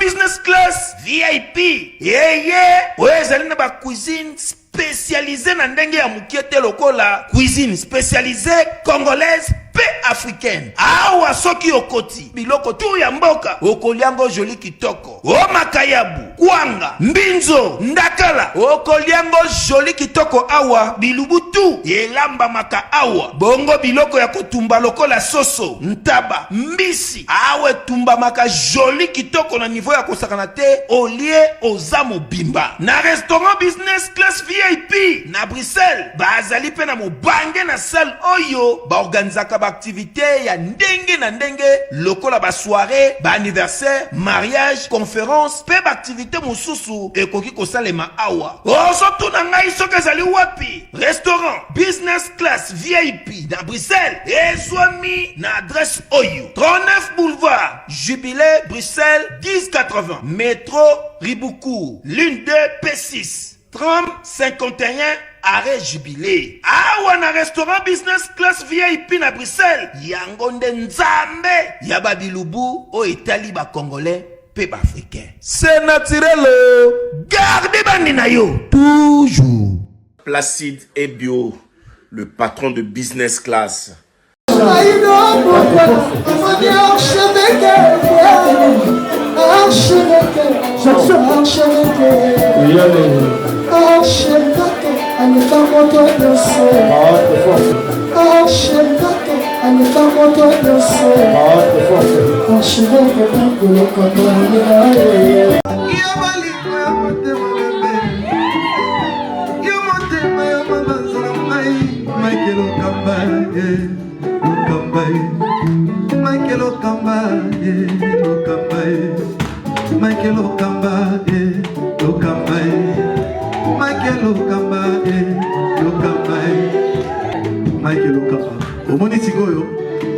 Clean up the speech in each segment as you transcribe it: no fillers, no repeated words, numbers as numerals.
business class VIP. Ezali na ba cuisine spécialisée na ndenge ya mukiete lokola cuisine spécialisée congolaise pe africaine. Awa soki okoti biloko tu ya mboka okoliango joli kitoko. O makayabu, kwanga, mbinzo, ndakala okoliango joli kitoko awa bilubutu elamba maka awa. Bongo biloko ya kotumba lokola soso, ntaba, mbisi awe tumba maka joli kitoko na niveau ya kosakana te olie ozamo bimba. Na restaurant business class VIP na Bruxelles bazali pe na mobange na salle oyo ba organizaka ba activité ya ndenge na ndenge lokola ba soirée, ba anniversaire, mariage, conférence pe ba activité mosusu ekoki kosalema awa. Osoto na ngai soki ezali wapi? Restaurant business class VIP na Bruxelles ezwami na adresse oyo 39 boulevard Jubilé Bruxelles 1080 métro Riboucourt l'une 2 P6 30 51 arrêt Jubilé. Awa na restaurant business class VIP na Bruxelles yango nde nzambe ya babilubu o etali ba congolais pe ba africain. C'est naturel. Gardez bandi na yo toujours. Placide et Bio, le patron de business class.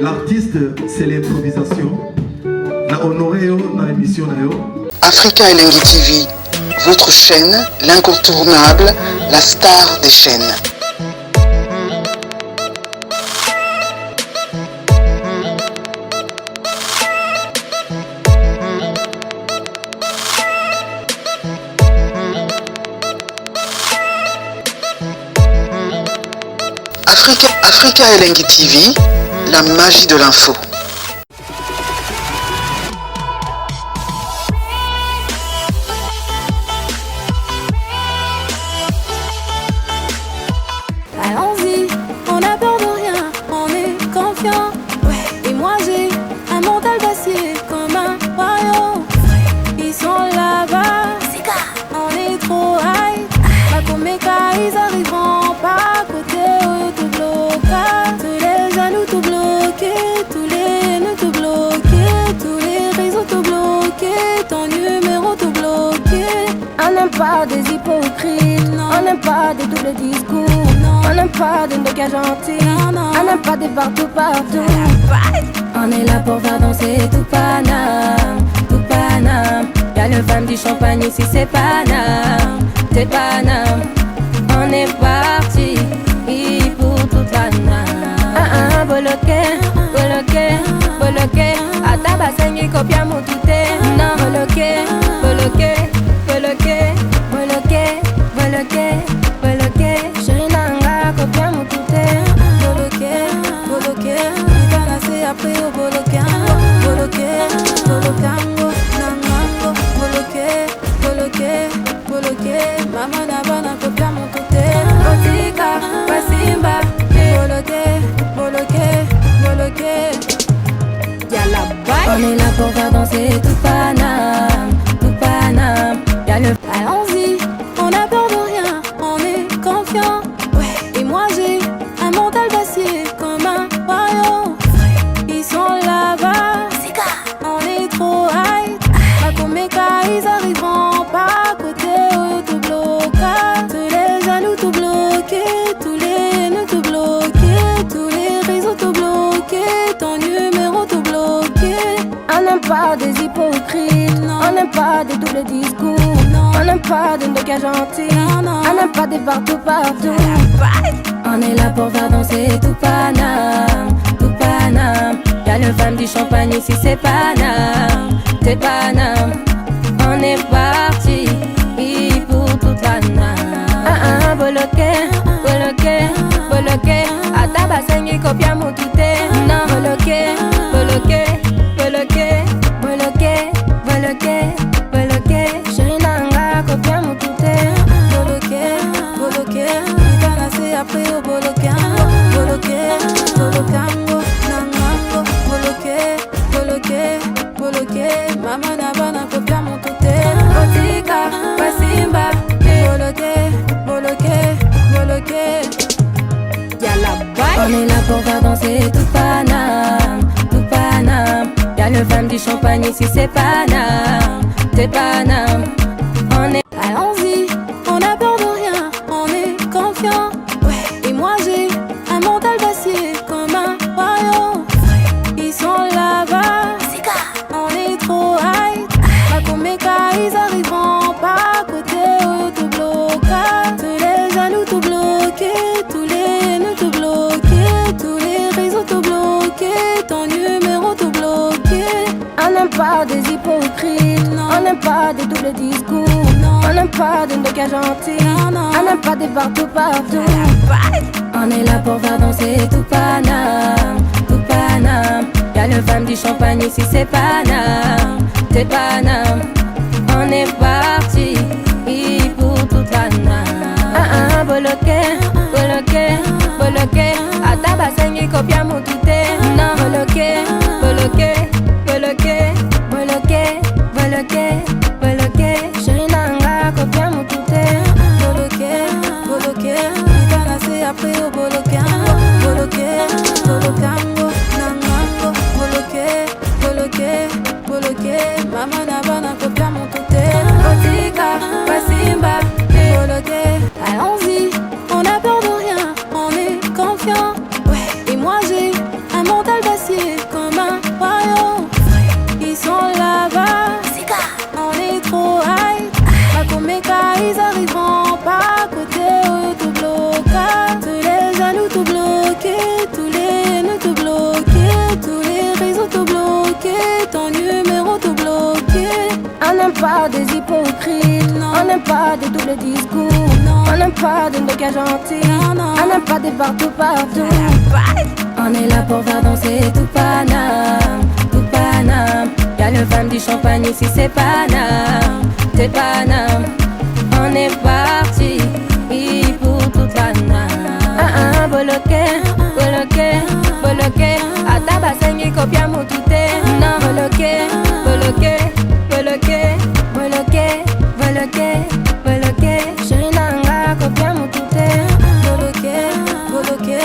L'artiste, c'est l'improvisation. Na honoré na émission na yo. Africa Elengi TV, votre chaîne, l'incontournable, la star des chaînes. Africa Elengi TV, la magie de l'info. Allons-y, on n'a peur de rien, on est confiant. Ouais. Et moi j'ai un mental d'acier comme un royaume. Ils sont là-bas, on est trop high. Makomeka, ils arriveront pas à côté. Tout bloqué, tous les jaloux tout bloqués, tous les nœuds tout bloqués, tous les réseaux tout bloqués, ton numéro tout bloqué. On n'aime pas des hypocrites, non. On n'aime pas des doubles discours, non. On n'aime pas des mecs gentils, non. On n'aime pas des partout. On est là pour faire danser tout Paname, tout Paname. Y'a le femme du champagne ici, c'est Paname, c'est Paname. On est parti pour tout Paname. Bloqué, Atabasengi copia mutute. Non, bloqué. Chérinanga copia mutute. Bloqué, il va lasser après au bloqué, nangango, bloqué, maman nabana copia mutute. Otika, Basimba, bloqué. On est là pour faire danser tout Paname. Y'a le... Allons-y, on n'a peur de rien, on est confiant. Ouais. Et moi j'ai un mental d'acier comme un royaume. Ils sont là-bas, on est trop high. Makomeka, ils arriveront pas à côté. Tout bloqué, tous les jaloux tout bloqués, tous les nœuds tout bloqués, tous les réseaux tout bloqués, ton numéro tout bloqué. On n'aime pas des hypocrites, non. On n'aime pas des doubles discours, non. On n'aime pas des mecs gentils, non. On n'aime pas des partout. On est là pour faire danser tout Paname, tout Paname. Y'a le femme du champagne ici, c'est Paname, c'est Paname. Y'a le femme du champagne ici, c'est Paname, c'est Paname. On est. Allons-y, on a peur de rien, on est confiant. Ouais, et moi j'ai un mental d'acier comme un royaume. Ils sont là-bas, on est trop high. Makomeka, ils arriveront pas à côté, tout bloqué. Tous les jaloux tout bloqués, tous les nœuds tout bloqués, tous les réseaux tout bloqués, ton numéro tout bloqué. On n'aime pas des hypocrites, non. On n'aime pas des doubles discours, non. On n'aime pas des mecs gentils, non. On n'aime pas des partout partout. On est là pour faire danser tout Paname, tout Paname. Y'a le femme du champagne ici, c'est Paname, c'est Paname. On est parti pour tout Paname. Boloké, boloké, boloké. Atabasengi kopia mutute. Non, boloké, boloké, boloké, boloké, boloké, boloké. Chérie nanga kopia mutute. Boloké, boloké. Itanase après au boloké. Boloké, bolokango, nangango. Boloké, boloké, boloké. Mama nabana kopia mutute. Otika, pasimba, boloké. Allons-y, on a peur de rien, on est confiant. Ouais, et moi j'ai un mental d'acier comme un royaume. Ils sont là-bas, on est trop high. Makomeka, ils arriveront pas à côté, tout bloqué. Tous les jaloux tout bloqués, tous les nœuds tout bloqués, tous les réseaux tout bloqués, ton numéro tout bloqué. On n'aime pas des hypocrites, non. On n'aime pas des doubles discours, non. On n'aime pas des mecs gentils, non, non. On n'aime pas des partout partout. On est là pour faire danser tout Paname, tout Paname. Y'a le femme du champagne ici, c'est Paname, c'est Paname. On est parti pour tout Paname. Boloké, boloké, boloké. Atabasengi kopia mutute. Non, boloké, boloké, boloké, boloké, boloké, boloké. Chérie nanga kopia mutute. Boloké, boloké.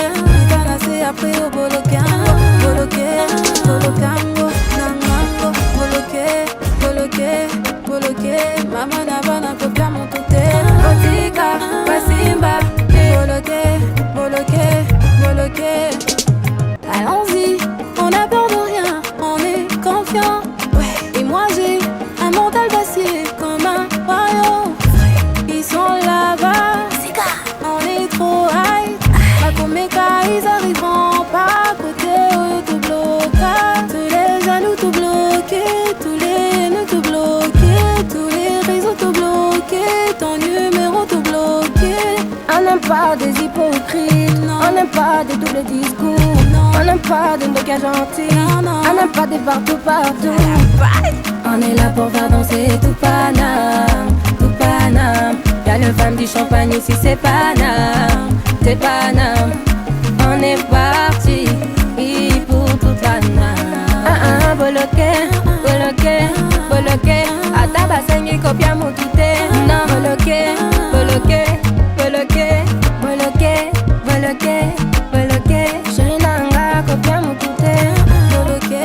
Itanase après au boloké. Boloké, bolokango, nangango. Boloké, boloké, boloké. Mama nabana kopia mutute. Otika, pasimba, boloké, boloké, boloké. Allons-y, on a peur de rien, on est confiant. Ouais, et moi j'ai un mental d'acier comme un royaume. Ils sont là-bas, on est trop high. Makomeka, ils arriveront pas à côté, tout bloqué. Tous les jaloux tout bloqués, tous les nœuds tout bloqués, tous les réseaux tout bloqués, ton numéro tout bloqué. On n'aime pas des hypocrites, non. On n'aime pas des doubles discours, non. On n'aime pas des mecs gentils, non, non. On n'aime pas des partout partout. On est là pour faire danser tout Paname, tout Paname. Y'a le femme du champagne ici, c'est Paname, c'est Paname. On est parti pour tout Paname. Boloké, boloké, boloké. Atabasengi kopia mutute. Non, boloké, boloké, boloké, boloké, boloké, boloké. Chérie nanga kopia mutute. Boloké,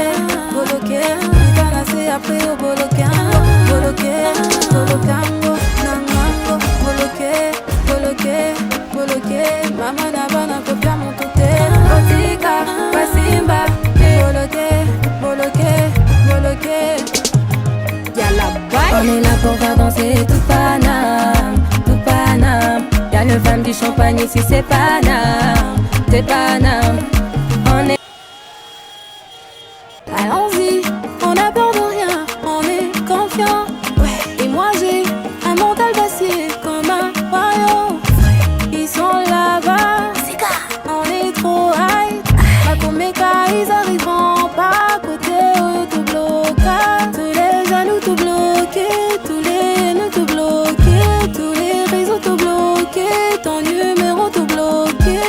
boloké. Itanase après au boloké. Boloké, bolokango, nangango. Boloké, boloké, boloké. Mama nabana kopia mutute. Otika, pasimba, boloké, boloké, boloké. On est là pour faire danser tout Paname, tout Paname. Y'a le femme du champagne ici, c'est Paname, c'est Paname. On est. Allons-y, on a peur de rien, on est confiant. Ouais, et moi j'ai un mental d'acier comme un royaume. Ils sont là-bas, on est trop high. Makomeka, ils arriveront pas à côté, tout bloqué. Tous les jaloux tout bloqués, tous les nœuds tout bloqués, tous les réseaux tout bloqués, ton numéro tout bloqué.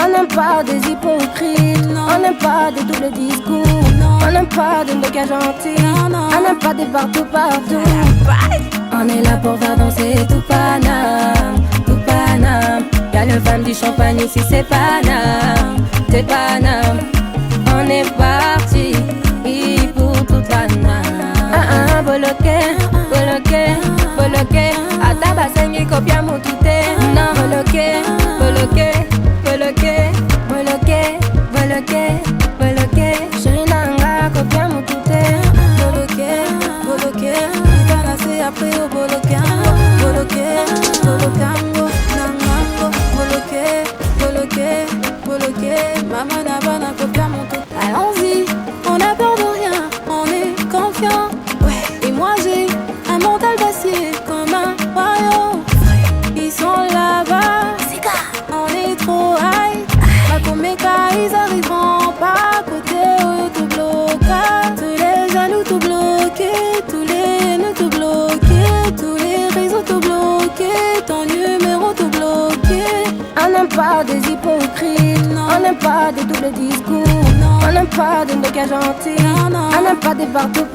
On n'aime pas des hypocrites, non. On n'aime pas des doubles discours, non. On n'aime pas des mecs gentils, non, non. On n'aime pas des partout partout. On est là pour faire danser tout Paname, tout Paname. Y'a le femme du champagne ici, c'est Paname, c'est Paname. On est parti pour tout basengi kopia mutute. Non, bloqué, bloqué, bloqué, bloqué, bloqué, bloqué. Chérie nanga kopia mutute. Bloqué, bloqué, itana se après au bloqué, bloqué, bloquango, nangango, bloqué, bloqué, bloqué. Maman n'a pas n'a kopia mutute. Allons-y, on a peur de rien, on est confiant. Ouais, et moi j'ai un mental d'acier comme un royaume. Ils sont là-bas, on est trop high. Makomeka, ils arriveront pas à côté, eux tout bloqué. Tous les jaloux tout bloqués, tous les nœuds tout bloqués, tous les réseaux tout bloqués, ton numéro tout bloqué. On n'aime pas des hypocrites, on n'aime pas des doubles discours. On n'aime pas des mecs gentils, on n'aime pas des partout.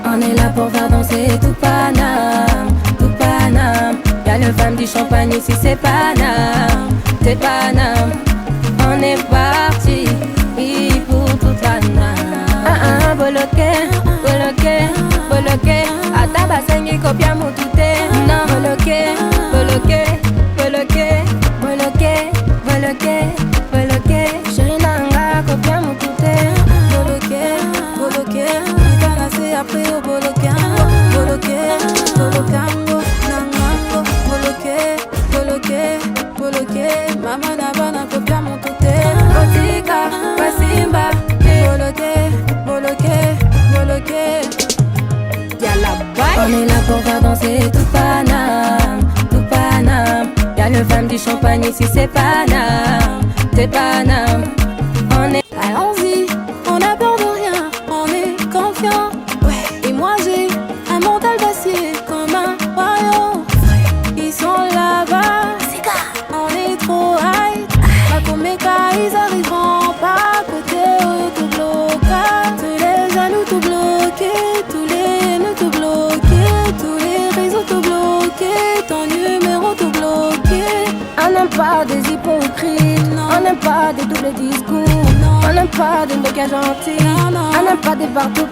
On est là pour faire danser tout Paname, tout Paname. Y'a le femme du champagne ici, c'est Paname, c'est Paname. On est parti pour toute Paname. Bloqué, bloqué, bloqué. Ataba sengi kopia mutute. Non, bloqué, bloqué, bloqué, bloqué, bloqué, bloqué. Chérie nanga kopia mutute. Bloqué, bloqué, itana se après au bloqué, bloqué, bloquango, nangango, bloqué, bloqué, bloqué. Maman n'a pas n'a kopia mutute. Otika, pasimba, bloqué, bloqué, bloqué. On est là pour faire danser tout Paname, tout Paname. Y'a le femme du champagne ici, c'est Paname, c'est Paname. On est allons-y, on a peur de rien, on est confiant. Ouais, et moi j'ai un mental d'acier comme un royaume. Ils sont là-bas, on est trop high. Makomeka, ils arriveront pas à côté, eux tout bloqué. Tous les jaloux tout bloqués, tous les nœuds tout bloqués, tous les réseaux tout bloqués, ton numéro tout bloqué. On n'aime pas des hypocrites, on n'aime pas des doubles discours. On n'aime pas des mecs gentils, on n'aime pas des partout.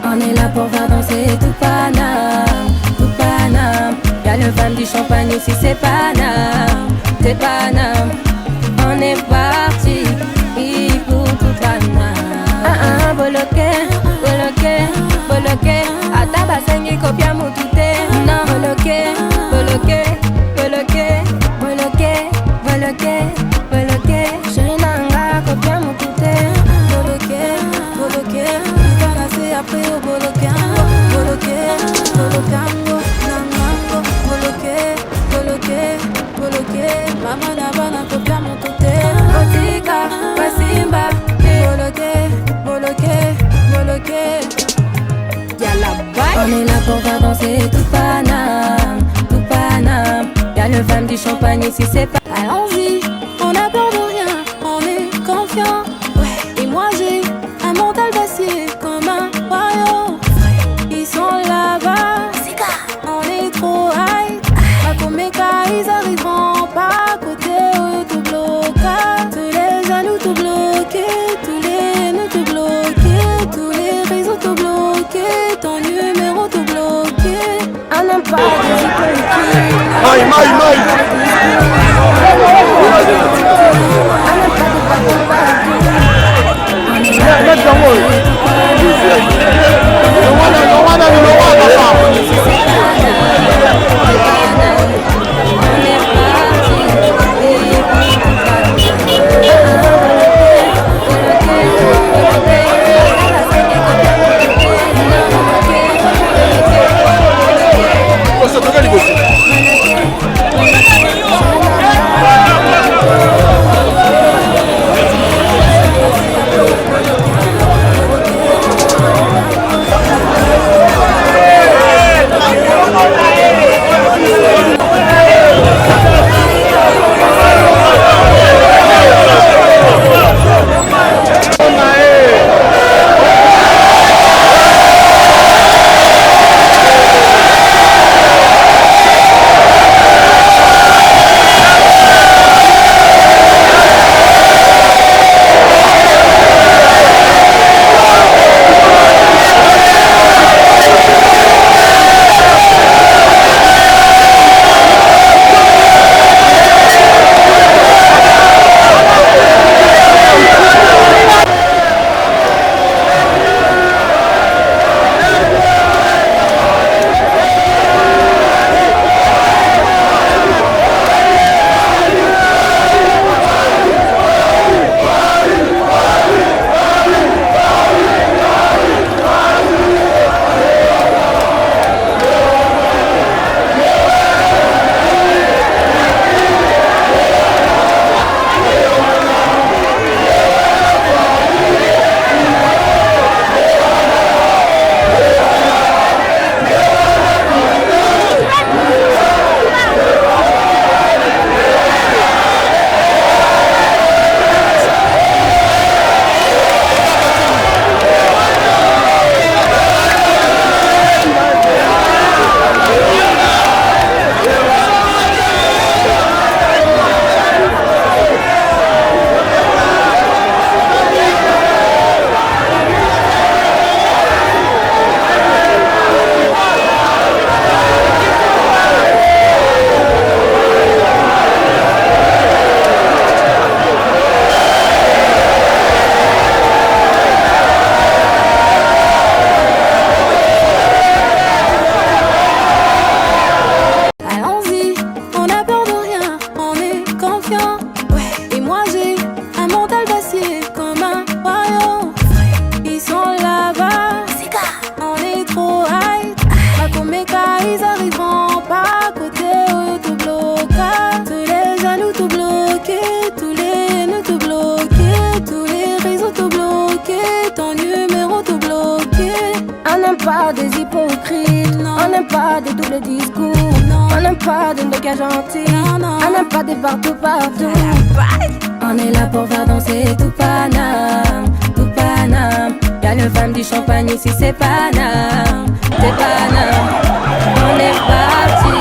On est là pour faire danser tout Paname, tout Paname. Y'a le femme du champagne ici, c'est Paname, c'est Paname. On est parti pour toute Paname. Bloqué, bloqué, bloqué. Ataba sengi kopia mutute. Non, bloqué, bloqué, bloqué, bloqué, bloqué, bloqué. Chérie nanga kopia mutute. Bloqué, bloqué, itana se après au bloqué, bloqué, bloquango, nangango, bloqué, bloqué, bloqué. Maman n'a pas n'a kopia mutute. Otika, pasimba, bloqué, bloqué, bloqué. On est là pour faire danser tout Paname, tout Paname. Y'a le femme du champagne ici, c'est pas. Allons-y, on a peur de rien, on est confiant. Ouais, et moi j'ai un mental d'acier comme un royaume. Ils sont là-bas, on est trop high. Makomeka, ils arriveront pas à côté, eux tout bloqué. Tous les jaloux tout bloqués, tous les nœuds tout bloqués, tous les réseaux tout bloqués, ton numéro tout bloqué. On n'aime pas les hypocrites. pas des hypocrites, on n'aime pas des doubles discours, on n'aime pas des mecs gentils, on n'aime pas des partout. On est là pour faire danser tout Paname, tout Paname. Y'a le femme du champagne ici, c'est Paname, c'est Paname. On est parti,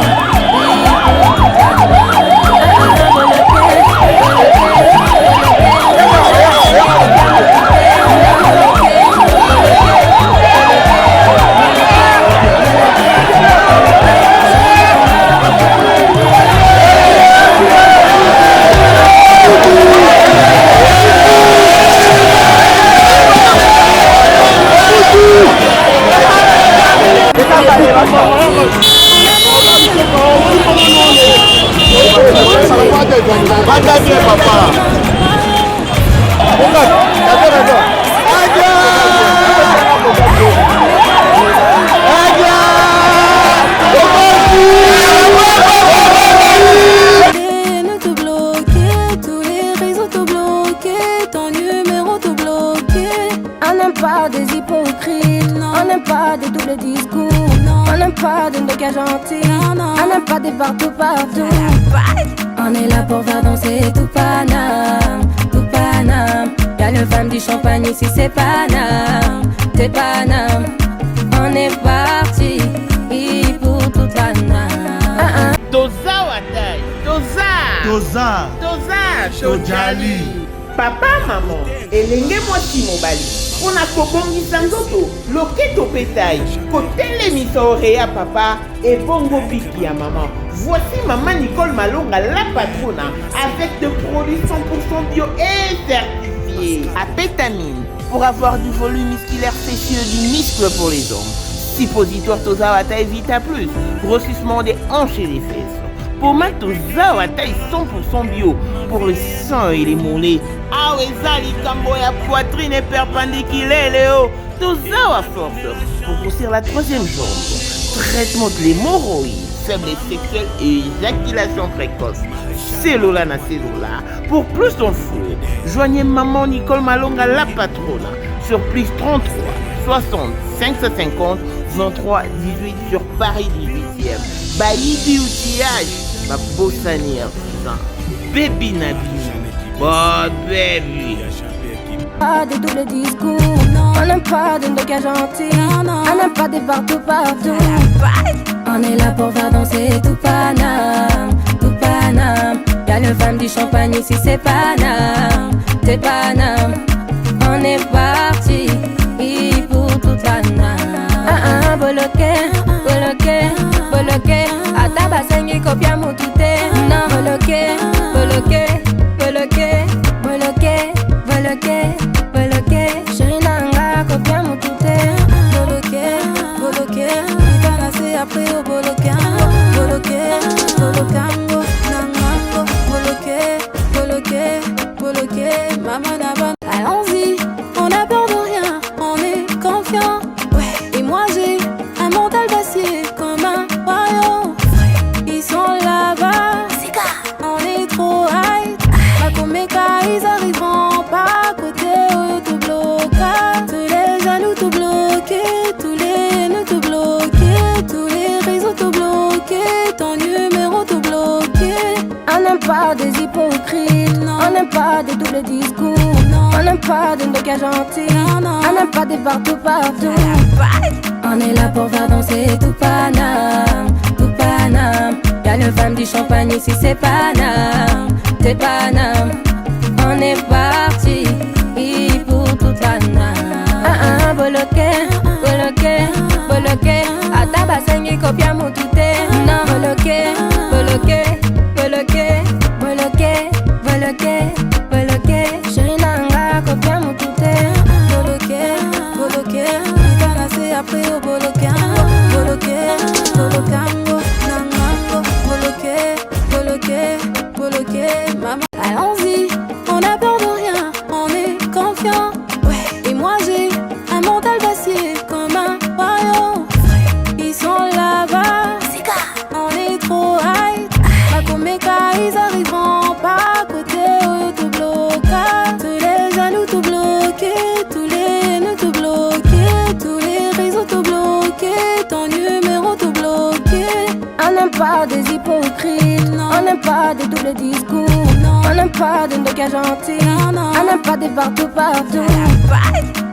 gentil, on n'aime pas des partout. On est là pour faire danser tout Paname, tout Paname. Y'a le femme du champagne ici, c'est Paname, c'est Paname. On est parti pour tout Paname. Toza Watai, Toza, Tojali. Papa, maman, elenge mwasi mobali. On a kobongisa nzoto, loketo pétail, kotelemisa oreya papa et bongo biki ya maman. Voici maman Nicole Malonga, la patronne, avec des produits 100% bio et certifiés. Apétamine, pour avoir du volume musculaire spécieux, du muscle pour les hommes. Suppositoire Toza Watai Vita Plus, grossissement des hanches et des fesses. Pommade Toza Watai 100% bio, pour le sang et les mollets. Ah ouais, ça, les cambos à poitrine et perpendiculaire, Léo. Toza wa force, pour grossir la troisième jambe. Traitement de l'hémorroïde, faiblesse sexuelle et éjaculation précoce. Cellula na cellula. Pour plus d'infos, joignez maman Nicole Malonga, la patronne, sur plus 33 60 550 23 18 sur Paris 18e. Bailli du outillage, ma bossanière, baby Nabi. Bon baby. Pas des doubles discours, on n'aime pas des mecs gentils, on n'aime pas des partout. On est là pour faire danser tout Paname, tout Paname. Y'a le femme du champagne ici, c'est Paname, c'est Paname. On est parti pour tout Paname. Boloke, atabasengi kopia mutute. Non, boloke, chérie nanga kopia mutute. Boloke, itanase après au bolokango. Bolokango, nangango. Boloke, maman naba. Allons-y, on a peur de rien, on est confiant. Ouais, et moi j'ai un mental d'acier comme un royaume. Ils sont là-bas, on est trop high. Makomeka, ils arriveront pas à côté, tout bloqué. Tous les jaloux tout bloqués, tous les nœuds tout bloqués, tous les réseaux tout bloqués, ton numéro tout bloqué. On n'aime pas des hypocrites, on n'aime pas des doubles discours, on n'aime pas des mecs gentils, on n'aime pas des partout. On est là pour faire danser tout Paname, tout Paname. Y'a le femme du champagne ici, c'est Paname, c'est Paname. On est parti pour tout Paname. Boloke, atabasengi kopia mutute. Non, boloke, chérie nanga kopia mutute. Boloke, itanase après au bolokango. Bolokango, nangango. Boloke, maman. Allons-y, on a peur de rien, on est confiant. Ouais, et moi j'ai un mental d'acier comme un royaume. Ils sont là-bas. n'aime pas des hypocrites, non. On n'aime pas des doubles discours, non. On n'aime pas des ndoka gentils, non, non. On n'aime pas des partout.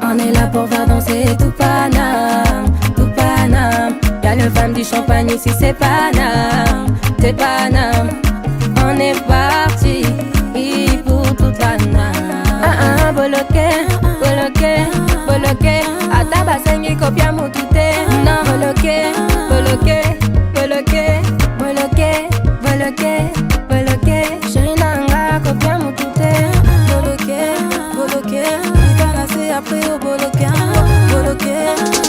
On est là pour faire danser tout Paname, tout Paname. Y'a le femme du champagne ici, c'est Paname, c'est Paname. On est parti pour toute Paname. Boloké, boloké, boloké. Atabasengi kopia mutute. Non, boloké, boloké, boloké, boloké, boloké, boloké. Chérie nanga kopia mutute. Boloké, boloké. Itanase après au bolokango, boloké,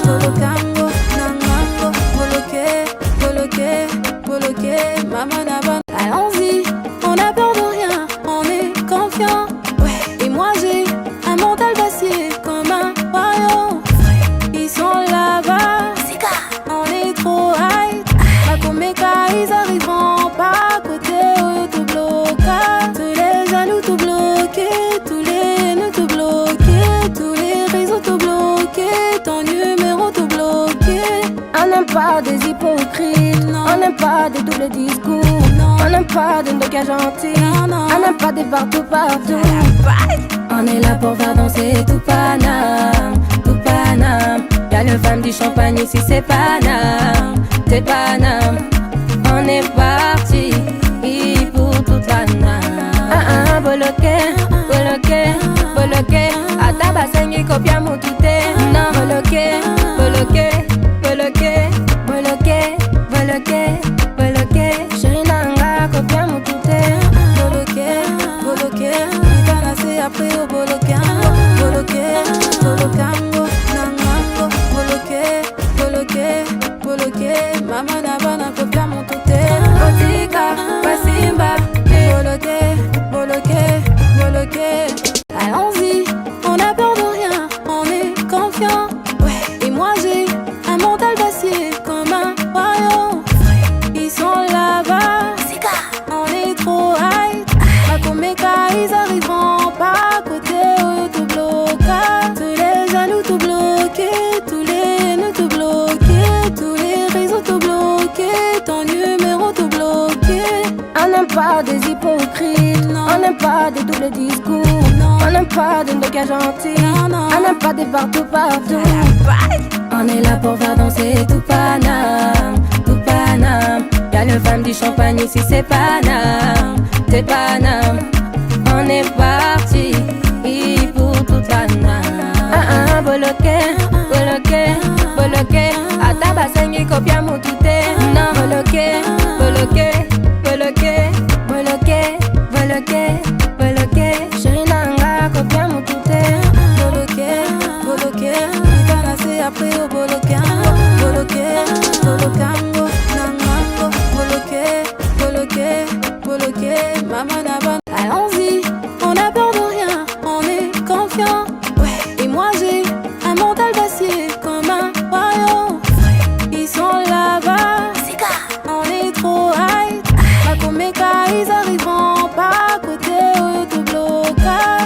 bolokango, nangango, boloké, boloké, boloké. Maman naban. Allons-y, on a peur de rien, on est confiant. Ouais, et moi j'ai un mental d'acier comme un royaume. Ils sont là-bas, on est trop high. Makomeka, ils arriveront pas à côté, tout bloqué. Tous les jaloux tout bloqués, tous les nœuds tout bloqués, tous les réseaux tout bloqués, ton numéro tout bloqué. On n'aime pas des hypocrites, non. On n'aime pas des doubles discours, non. On n'aime pas des ndoka gentils, non, non. On n'aime pas des partout. On est là pour faire danser tout Paname, tout Paname. Y'a le femme du champagne ici, c'est Paname, c'est Paname. On est parti pour toute Paname. Boloké, boloké, boloké. Atabasengi kopia mutute. Non, boloké, boloké, boloké, boloké, boloké, boloké. Chérie nanga kopia mutute. Boloké, boloké. Itanase après au bolokango, boloké, bolokango, nangango, boloké, boloké, boloké. Maman nabana kopia mutute. Otika, wasimba, boloké, boloké, boloké. Allons-y, on a peur de rien, on est confiant. Ouais, et moi j'ai un mental d'acier comme un royaume. Ils sont là-bas, on est trop high. Makomeka, ils arriveront pas à côté, tout bloqué. Tous les jaloux tout bloqués, tous les nœuds tout bloqués, tous les réseaux tout bloqués, ton numéro tout bloqué. On n'aime pas des hypocrites, non. On n'aime pas des doubles discours, non. On n'aime pas des ndoka gentils, non, non. On n'aime pas des partout. On est là pour faire danser tout Paname, tout Paname. Y'a le femme du champagne ici, c'est Paname, c'est Paname. On est parti pour toute Paname. Boloké, boloké, boloké. Atabasengi kopia mutute. Non, boloké, boloké, boloké, boloké, boloké, boloké. Chérie nanga kopia mutute. Boloké, boloké. Itanase après au bolokango, boloké, bolokango, nangango, boloké, boloké, boloké. Maman naban. Allons-y, on a peur de rien, on est confiant. Ouais, et moi j'ai un mental d'acier comme un royaume. Ils sont là-bas, on est trop high. Makomeka, ils arriveront pas à côté, tout bloqué.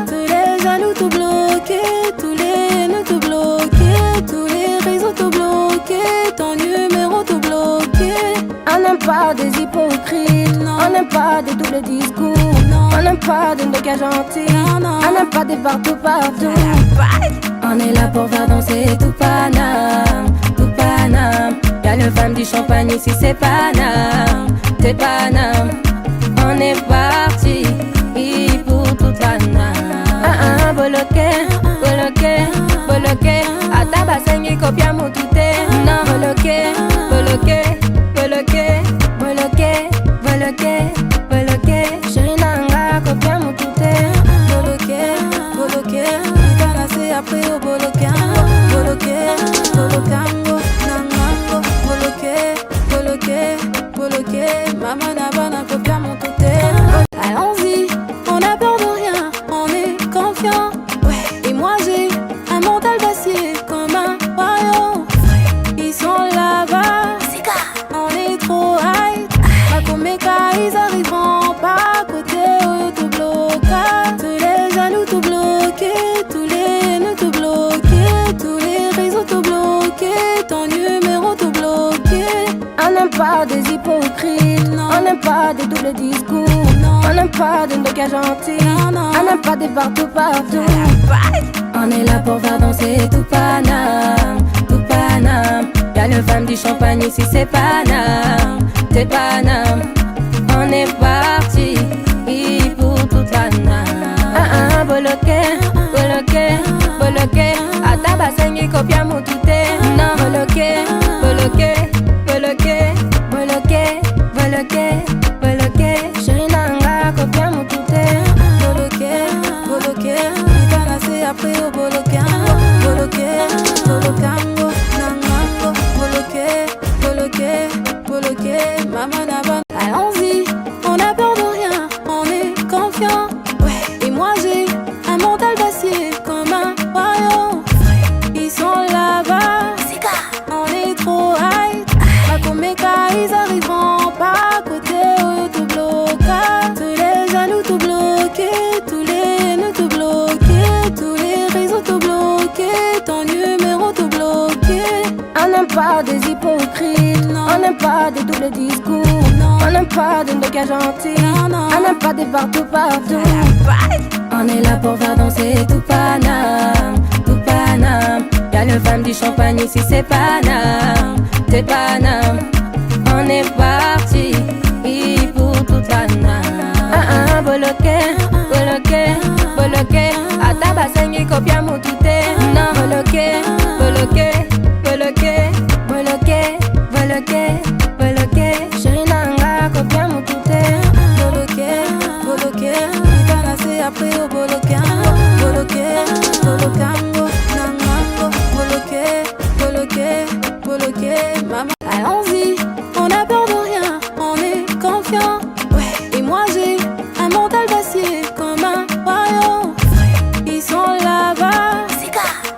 Tous les jaloux tout bloqués, tous les nœuds tout bloqués, tous les réseaux tout bloqués, ton numéro tout bloqué. On n'aime pas des hypocrites, non. On n'aime pas des doubles discours, non. On n'aime pas des ndoka gentils, non, non. On n'aime pas des partout. On est là pour faire danser tout Paname, tout Paname. Y'a le femme du champagne ici, c'est Paname, c'est Paname. On est parti pour toute Paname. Boloké, boloké, boloké. Atabasengi kopia mutute. Non, boloké, boloké, boloké, boloké, boloké, boloké. Chérie nanga kopia mutute. Boloké, boloké. Itanase après au bolokango, boloké, bolokango, nangango, boloké, boloké, boloké. Maman naba. pas des hypocrites, on n'aime pas des doubles discours, on n'aime pas des ndoka gentils, on n'aime pas des partout. On est là pour faire danser tout Paname, tout Paname. Y'a le femme du champagne ici, c'est Paname, c'est Paname. On est parti pour toute la name. Boloké, boloké, boloké. Atabasengi kopia mutute. Non, boloké, boloké, boloké, boloké, boloké, boloké. Chérie nanga kopia mutute. Boloké, boloké. Itana se après au bolokango, boloké, bolokango, nangango, boloké, boloké, boloké. Maman naba. Allons-y, on n'a peur de rien, on est confiant. Ouais, et moi j'ai un mental d'acier comme un royaume. Ils sont là-bas, on est trop high. Makomeka, ils arriveront pas à côté, tout bloqué. Tous les jaloux tout bloqués, tous les nœuds tout bloqués, tous les réseaux tout bloqués, ton numéro tout bloqué. On n'aime pas des hypocrites, on n'aime pas des doubles discours, on n'aime pas des ndoka gentils, on n'aime pas des partout. On est là pour faire danser tout Paname, tout Paname. Y'a le femme du champagne ici, c'est Paname, c'est Paname. On est parti pour toute la name. Boloké, boloké, boloké. Atabasengi kopia mutute. Non, boloké, boloké, boloké, boloké, boloké, boloké. Chérie nanga kopia mutute. Boloké, boloké. Itana se après au bolokango, boloké, bolokango, nangango, boloké, boloké, boloké. Maman, allons-y, on n'a peur de rien, on est confiant. Ouais, et moi j'ai un mental d'acier comme un royaume. Ils sont là-bas,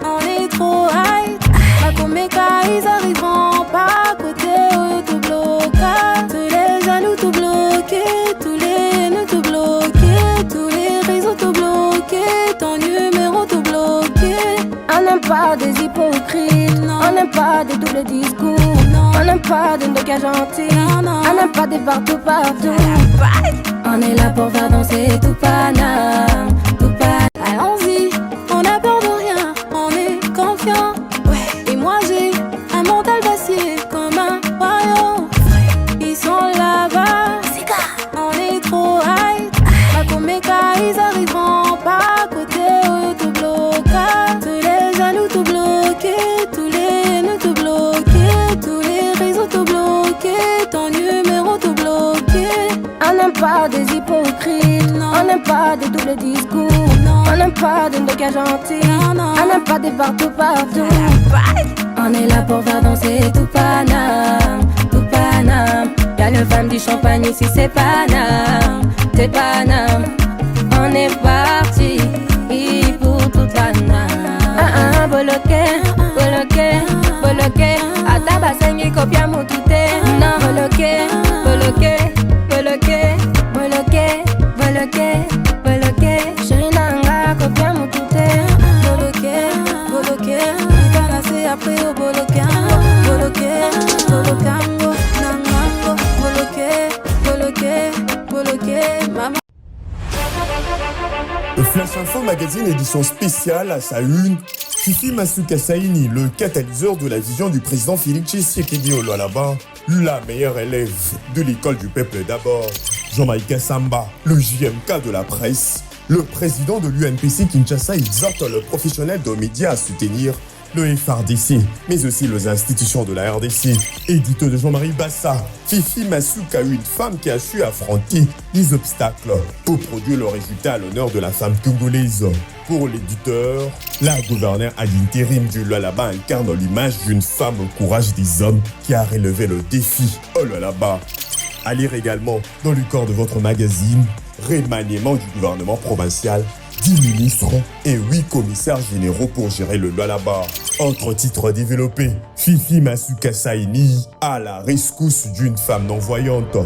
on est trop high. Makomeka, ils arriveront pas à côté, tout bloqué. Tous les jaloux tout bloqués, tous les nœuds tout bloqués, tous les réseaux tout bloqués, ton numéro tout bloqué. On n'aime pas des hypocrites, on n'aime pas des doubles discours, on n'aime pas des ndoka gentils, on n'aime pas des partout. On est là pour faire danser tout Paname, tout Paname. Allons-y, on n'a peur de rien, on est confiant. Ouais, et moi j'ai un mental d'acier comme un royaume. Ils sont là-bas, on est trop high. Makomeka, ils arriveront pas à côté, tout bloqué. Tous les jaloux tout bloqués, tous les nœuds tout bloqués, tous les réseaux tout bloqués, ton numéro tout bloqué. On n'aime pas des hypocrites, on n'aime pas des doubles discours, on n'aime pas des ndoka gentils, on n'aime pas des partout. On est là pour faire danser tout Paname, tout Paname. Y'a le femme du champagne ici, c'est Paname, c'est Paname. On est parti pour toute la name. Boloké, boloké, boloké. Atabasengi kopia mutute. Non, boloké, boloké, boloké, boloké, boloké, boloké. Chérie nanga kopia mutute. Boloké, boloké. Itana se après au bolokango, boloké, bolokango, nangango, boloké, boloké, boloké. Maman. Le Flash Info Magazine édition spéciale à sa une. Fifi Masuka Saini, le catalyseur de la vision du président Félix Tshisekedi au Lualaba, la meilleure élève de l'école du peuple d'abord. Jean-Maïka Samba, le JMK de la presse. Le président de l'UNPC Kinshasa exhorte le professionnel de médias à soutenir le FRDC, mais aussi les institutions de la RDC. Édito de Jean-Marie Bassa, Fifi Masuka, une femme qui a su affronter les obstacles pour produire le résultat à l'honneur de la femme congolaise. Pour l'éditeur, la gouverneure à l'intérim du Lualaba incarne l'image d'une femme au courage des hommes qui a relevé le défi au Lualaba. À lire également dans le corps de votre magazine, remaniement du gouvernement provincial, 10 ministres et 8 commissaires généraux pour gérer le Lualaba. Autre titre développé, Fifi Masuka Saini à la rescousse d'une femme non-voyante.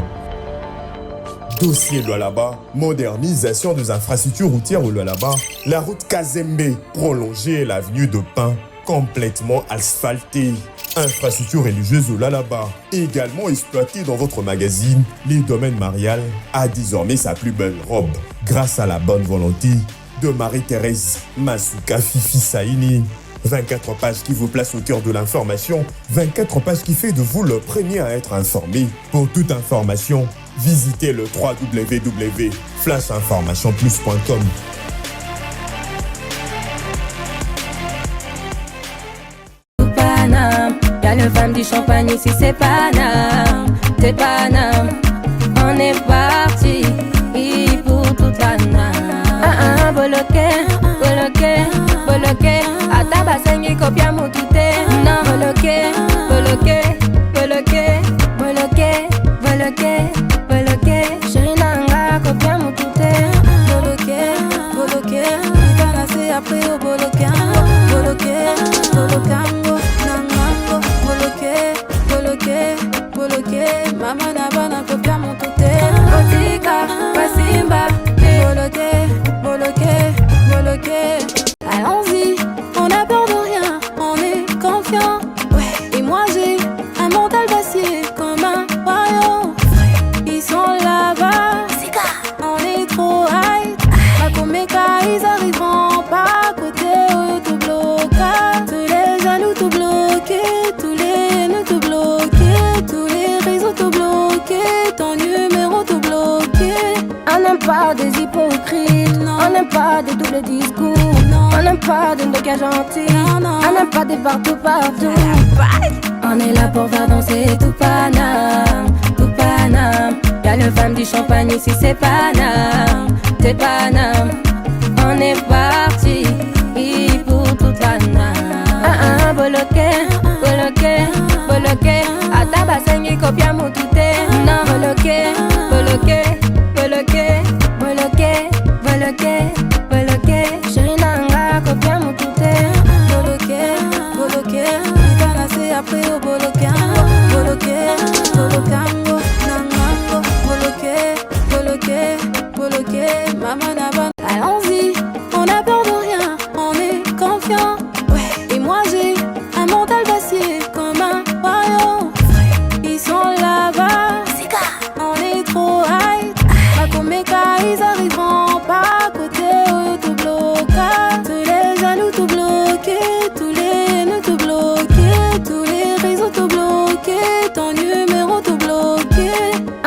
Dossier Lualaba, modernisation des infrastructures routières au Lualaba, la route Kazembe, prolonger l'avenue de Pin complètement asphaltée. Infrastructure religieuse au Lalaba, également exploitée dans votre magazine, les domaines mariales, a désormais sa plus belle robe, grâce à la bonne volonté de Marie-Thérèse Masuka Fifi Saini. 24 pages qui vous placent au cœur de l'information, 24 pages qui fait de vous le premier à être informé. Pour toute information, visitez le www.flashinformationplus.com. Y'a le femme du champagne ici, c'est Paname, c'est Paname. On est parti pour toute la name. Boloké, boloké, boloké. A tabasengi kopia mutute. Non, boloké, boloké, boloké, boloké, boloké, boloké. Chérie nanga kopia mutute. Boloké, boloké. Itana c'est après au boloké. Boloké, bolokango, nangango. Boloké, boloké, boloké. Mama nabana kopia mutute. Otika, pasimba. Boloké, boloké, boloké. Allons-y, on n'a peur de rien, on est confiant. Ouais, et moi j'ai un mental d'acier comme un royaume. Ils sont là-bas, on est trop high. Makomeka, ils arriveront pas à côté, tout bloqué. Tous les jaloux tout bloqués, tous les nœuds tout bloqués, tous les réseaux tout bloqués, ton numéro tout bloqué. On n'aime pas des hypocrites, non. On n'aime pas des doubles discours, non. On n'aime pas des ndoka gentils, non. On n'aime pas des partout. On est là pour faire danser tout Paname, tout Paname. Y'a le femme du champagne ici, c'est Paname, c'est Paname. On est parti pour toute la name. Boloké, boloké, boloké. A tabasengi kopia mutute. Non, boloké, boloké, boloké, boloké, boloké, boloké. Chérie nanga kopia mutute. Boloké, boloké. Itana c'est après au boloké. Boloké, bolokango, nangango. Boloké, boloké, boloké. Mama nabana. Allons-y, on n'a peur de rien, on est confiant. Ouais, et moi j'ai un mental d'acier comme un royaume. Ils sont là-bas, on est trop high. Makomeka, ils arriveront pas à côté, tout bloqué. Tous les jaloux tout bloqués, tous les nœuds tout bloqués, tous les réseaux tout bloqués, ton numéro tout bloqué.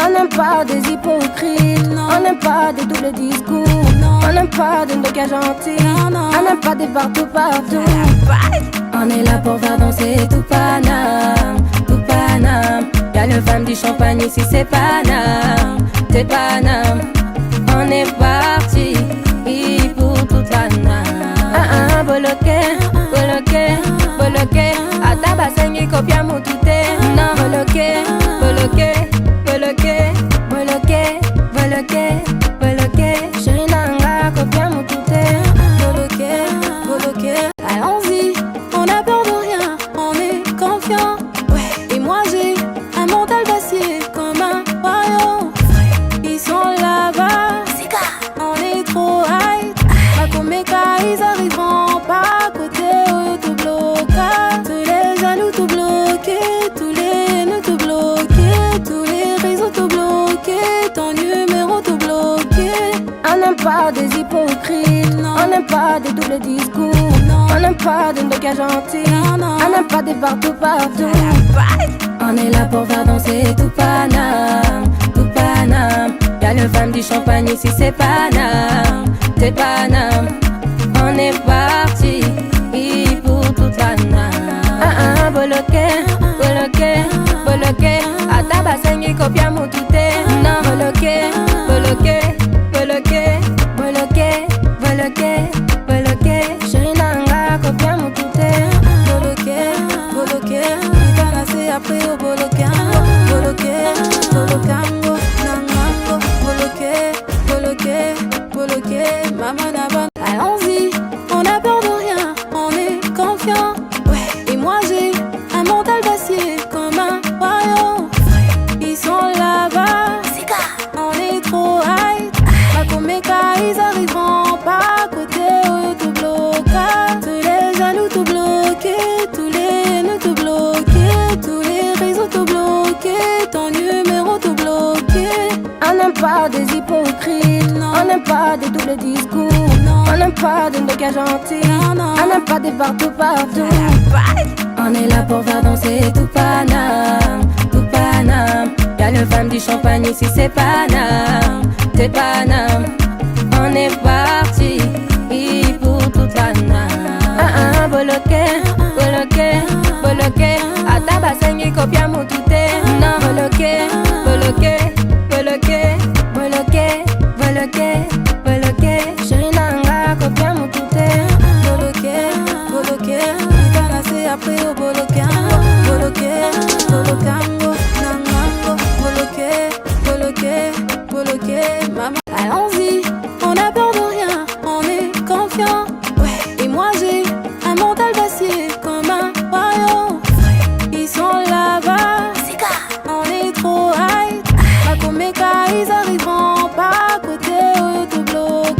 On n'aime pas des hypocrites, non. On n'aime pas des doubles discours, non. On n'aime pas des ndoka gentils, non. On n'aime pas des partout. On est là pour faire danser tout Paname, tout Paname. Y'a le femme du champagne ici, c'est Paname, c'est Paname. On est parti pour toute la name. Boloké, boloké, boloké. A tabasengi kopia mutute. Non, boloké, boloké, boloké, boloké, boloké, boloké. Chérie nanga kopia mutute. Boloké, boloké. Allons-y, on n'a peur de rien, on est confiant. Ouais, et moi j'ai un mental d'acier comme un royaume. Ils sont là-bas, on est trop high. Makomeka, ils arriveront pas à côté, tout bloqué. Tous les jaloux tout bloqués, tous les nœuds tout bloqués, tous les réseaux tout bloqués, ton numéro tout bloqué. On n'aime pas des hypocrites, non. On n'aime pas des doubles discours, non. On n'aime pas des ndoka gentils, non. On n'aime pas des partout. On est là pour faire danser tout Paname, tout Paname. Y'a le femme du champagne ici, c'est Paname, c'est Paname. On est parti pour toute la name. Boloké, boloké, boloké. A tabasengi kopia mutute. Non, boloké, boloké, boloké, boloké, boloké, boloké. Chérie nanga kopia mutute. Boloké, boloké. Itana c'est après au boloké. Boloké, bolokango, nangango. Boloké, boloké, boloké. Mama na pas des hypocrites, on n'aime pas des doubles discours, on n'aime pas des gars gentils, on n'aime pas des partout partout. On est là pour faire danser tout Paname, tout Paname. Y'a le femme du champagne ici, c'est Paname, c'est Paname. On est parti pour toute Paname. Boloké, boloké, boloké. Atabasengi kopia mutute. Non, boloké, boloké, boloké, boloké, boloké, boloké. Chérie nanga kopia mutute. Boloké, boloké. Itanase après au bolokango, boloké, bolokango, nangango, boloké, boloké, boloké. Maman, allons-y, on n'a peur de rien, on est confiant. Ouais, et moi j'ai un mental d'acier comme un royaume. Ils sont là-bas, on est trop high. Makomeka, ils arriveront pas à côté, tout bloqué.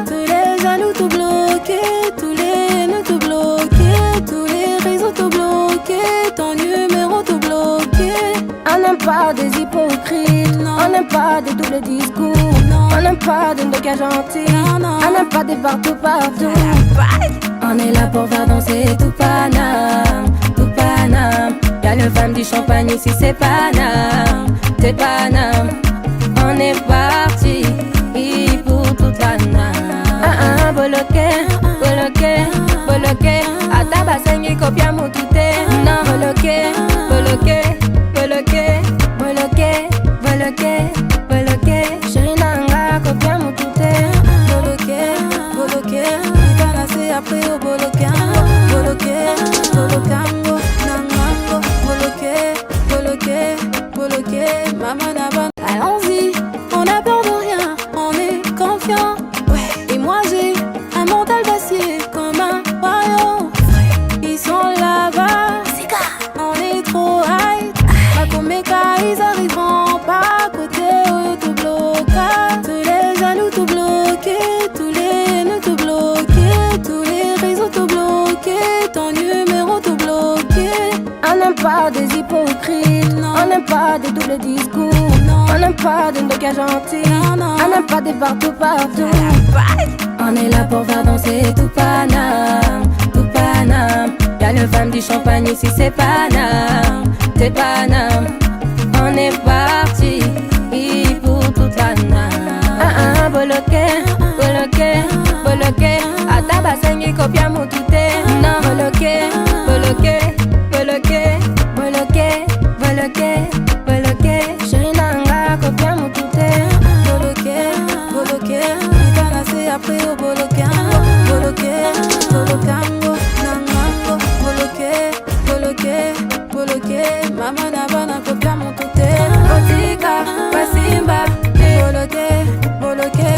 Tous les jaloux tout bloqués, tous les nœuds tout bloqués, tous les réseaux tout bloqués, ton numéro tout bloqué. On n'aime pas des hypocrites, on n'aime pas des doubles discours, on n'aime pas des gars gentils, on n'aime pas des partout partout. On est là pour faire danser tout Paname, tout Paname. Y'a le femme du champagne ici, c'est Paname, c'est Paname. On est parti pour toute Paname. Boloké, boloké, boloké. Atabasengi kopia mutute. Non, boloké, boloké, boloké, boloké, boloké, boloké. Chérie nanga kopia mutute. Boloké, boloké. Itanase après au bolokango, boloké, bolokango, nangango, boloké, boloké, boloké. Maman naban. Allons-y, on n'a peur de rien, on est confiant. Ouais, et moi j'ai un mental d'acier comme un royaume. Ils sont là-bas, on est trop high. Makomeka, ils arriveront pas à côté, tout bloqué. Tous les jaloux tout bloqués, tous les nœuds tout bloqués, tous les réseaux tout bloqués, ton numéro tout bloqué. On n'aime pas des hypocrites, on n'aime pas des doubles discours, on n'aime pas des gars gentils, on n'aime pas des partout partout. On est là pour faire danser tout Paname, tout Paname. Y'a le femme du champagne ici, c'est Paname, c'est Paname. On est parti pour toute Paname. Boloké, boloké, boloké. Atabasengi kopia mutute. Non, boloké, boloké, boloké, boloké, boloké, boloké. Chérie nanga kopia mutute. Boloké, boloké. Itanase après au bolokango, boloké, bolokango, nangango, boloké, boloké, boloké. Maman nabana kopia mutute. Botika, basimba, boloké, boloké,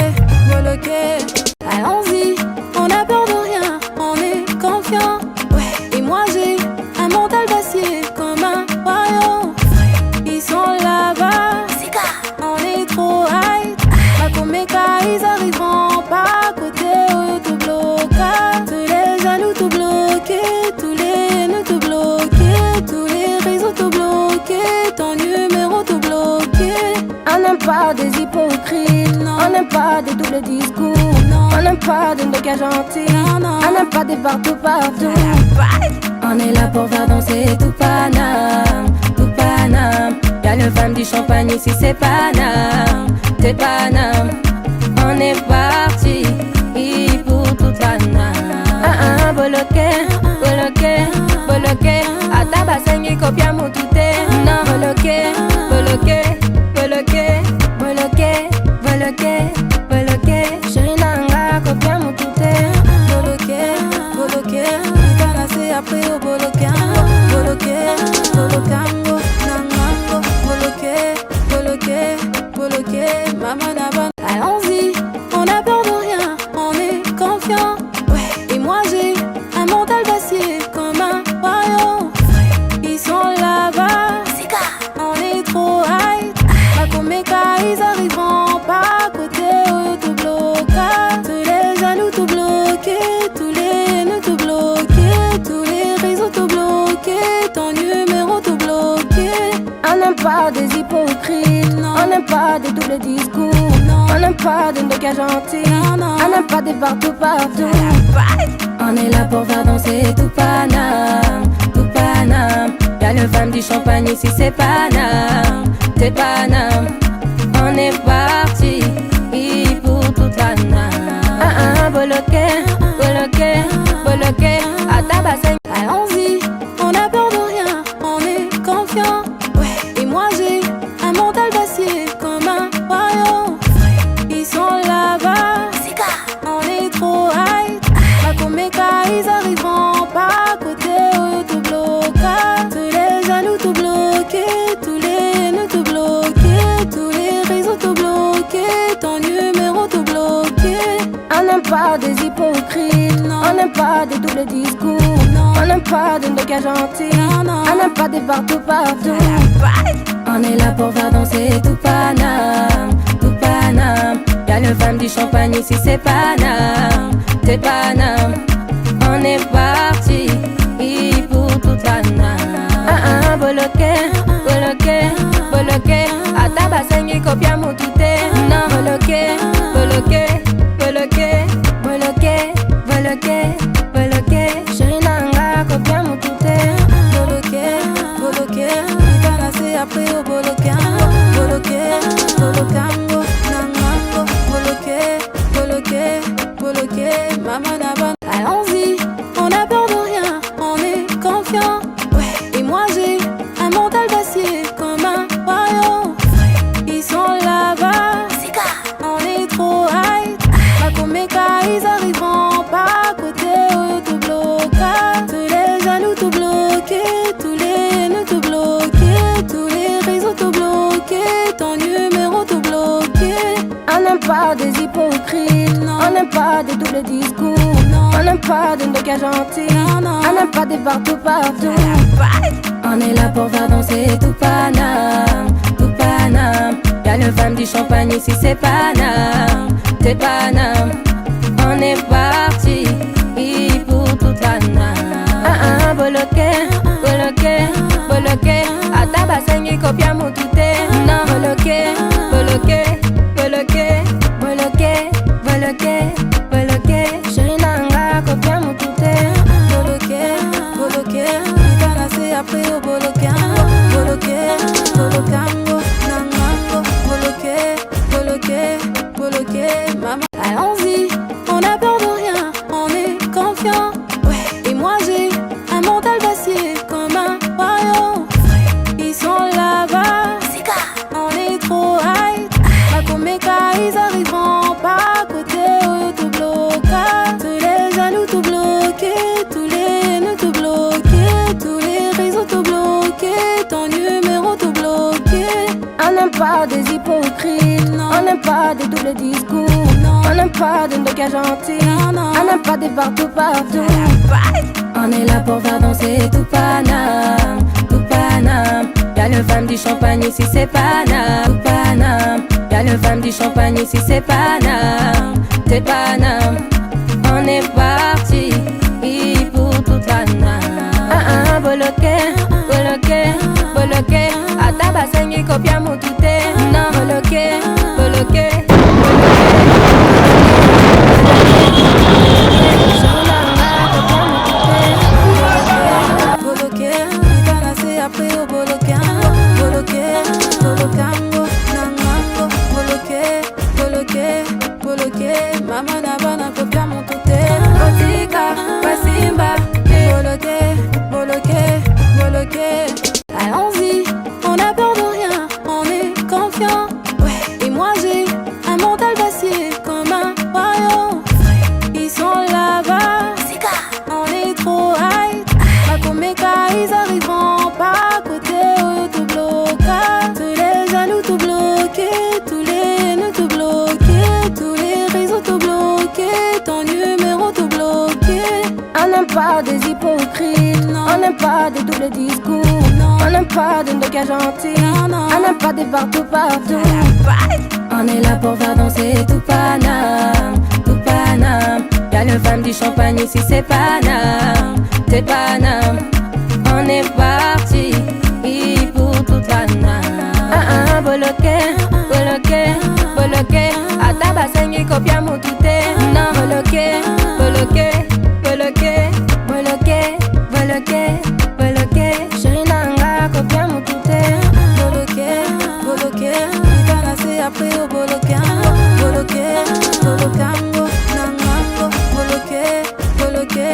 boloké. Allons-y, on n'a peur de rien, on est confiant. Ouais, et moi j'ai un mental d'acier comme un royaume. Ils sont là-bas, on est trop high. Makomeka, ils arriveront pas à côté, tout bloqué. Tous les jaloux tout bloqués, tous les nœuds tout bloqués, tous les réseaux tout bloqués, ton numéro tout bloqué. On n'aime pas des hypocrites, on n'aime pas des doubles discours, on n'aime pas des gars gentils, on n'aime pas des partout partout. On est là pour faire danser tout Paname, tout Paname. Y'a le femme du champagne ici, c'est Paname, c'est Paname. On est parti pour toute Paname. Boloké, boloké, boloké. Atabasengi kopia mutute. Non, boloké, boloké, boloké, boloké, boloké, boloké. Chérie nanga kopia mutute. Boloké, boloké. Itanase après au bolokango, boloké, bolokango, nangango, boloké, boloké, boloké. Maman n'aime pas des hypocrites, non. On n'aime pas des doubles discours, non. On n'aime pas des gars gentils, non, non. On n'aime pas des partout. On est là pour faire danser tout Paname, tout Paname. Y'a le femme du champagne ici, c'est Paname, c'est Paname. On est parti pour toute la name. Bloqué, bloqué, bloqué, à ta bassin. Allons-y, on n'a peur de rien, on est confiant. Ouais, et moi j'ai un mental d'acier comme un royaume. Ils sont là-bas, on est trop high. Makomeka, ils arriveront pas à côté, tout bloqué. Tous les jaloux tout bloqués, tous les nœuds tout bloqués, tous les réseaux tout bloqués, ton numéro tout bloqué. On n'aime pas des hypocrites, non. On n'aime pas des doubles discours, non. On n'aime pas des gars gentils, non, non. On n'aime pas des partout. On est là pour faire danser tout Paname, tout Paname. Y'a le femme du champagne ici, c'est Paname, c'est Paname. On est parti pour toute la name. Bloqué, bloqué, bloqué, à ta bassin et copia mon tout est. Non, bloqué, bloqué, bloqué, bloqué, bloqué, bloqué. Chérie nanga, copia mon tout est. Bloqué, bloqué, il va nasser après au bolokango. Bloqué, bolokango, nangango. Bloqué, bloqué, bloqué, maman n'avance. Allons-y, on n'a peur de rien, on est confiant. Ouais, et moi j'ai un mental d'acier comme un royaume. Ils sont là-bas, on est trop high. Makomeka, ils arriveront pas à côté, tout bloqué. Tous les jaloux tout bloqués, tous les nœuds tout bloqués, tous les réseaux tout bloqués, ton numéro tout bloqué. On n'aime pas des hypocrites, non. On n'aime pas des doubles discours, non. On n'aime pas des gars gentils, non, non. On n'aime pas des partout. On est là pour faire danser tout Paname, tout Paname. Y'a le femme du champagne ici, c'est Paname, c'est Paname. On est parti pour toute la name. Bloqué, bloqué, bloqué, à ta bassin et copia mon tout est. Non, bloqué, bloqué, bloqué, bloqué, bloqué, bloqué. Chérie nanga, copia mon tout est. Bloqué, bloqué, il va nasser après au bolokango. Bloqué, bolokango, nangango. Bloqué, bloqué, bloqué, maman. Allons-y, on n'a peur de rien, on est confiant. Ouais, et moi j'ai un mental d'acier comme un royaume. Ils sont là-bas, on est trop high. Makomeka, ils arriveront pas à côté, tout bloqué. Tous les jaloux tout bloqués, tous les nœuds tout bloqués, tous les réseaux tout bloqués, ton numéro tout bloqué. On n'aime pas des hypocrites, non. On n'aime pas des doubles discours, non. On n'aime pas des gars gentils, non, non. On n'aime pas des partout. On est là pour faire danser tout Paname, tout Paname. Y'a le femme du champagne ici, c'est Paname, tout Paname. Y'a le femme du champagne ici, c'est Paname, c'est Paname. On est parti pour toute la name. Bloqué, bloqué, bloqué, à ta bassin et copia mon tout est. Non, bloqué, bloqué, bloqué, il va nasser après au bolokango. Bloqué, bolokango, nangango. Bloqué, bloqué, bloqué, maman n'avance copia mon tout est. Otika, Basimba, bloqué, bloqué, bloqué. Allons-y, on n'a peur de rien, on est confiant. Ouais, et moi j'ai un mental d'acier comme un royaume. Ils sont là-bas, on est trop high. Makomeka, ils arriveront pas à côté, tout bloqué. Tous les jaloux tout bloqués, tous les nœuds tout bloqués, tous les réseaux tout bloqués, ton numéro tout bloqué. On n'aime pas des hypocrites, non. On n'aime pas des doubles discours, non. On n'aime pas des gars gentils, non, non. On n'aime pas des partout. On est là pour faire danser tout Paname, tout Paname. Y'a le femme du champagne ici, c'est Paname, c'est Paname. On est parti pour toute la name. boloke, boloke, boloke. Ata basengi kopia mutute. Non, boloke, boloke, boloke, boloke, boloke, boloke. Chéri nanga kopia mutute. Boloke, boloke, itana se après au bolokango. Boloke, bolokango, nangango. Boloke, boloke,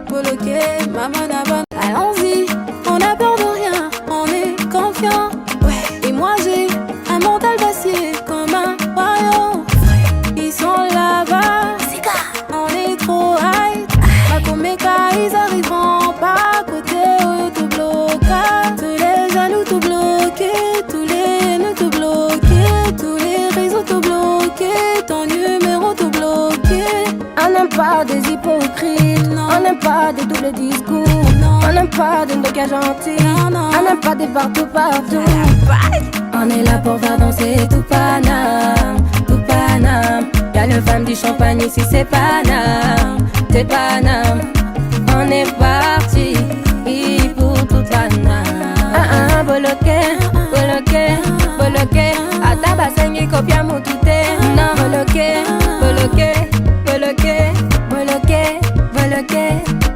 boloke, mama naba. Allons-y, on a peur de rien, on est confiant. Ouais, et moi j'ai un mental d'acier comme un royaume. Ils sont là-bas, on est trop high. Makomeka, ils arriveront pas à côté, tout bloqué. Tous les jaloux tout bloqués, tous les nœuds tout bloqués, tous les réseaux tout bloqués, ton numéro tout bloqué. On n'aime pas des hypocrites, on n'aime pas des doubles discours, on n'aime pas des ndoka gentils, on n'aime pas des partout. On est là pour faire danser tout Paname, tout Paname. Y'a le femme du champagne ici, c'est Paname, c'est Paname. On est parti pour toute la name. Boloke, boloke, boloke. Ata basengi kopia mutute. Non, boloke, boloke, boloke, boloke, boloke,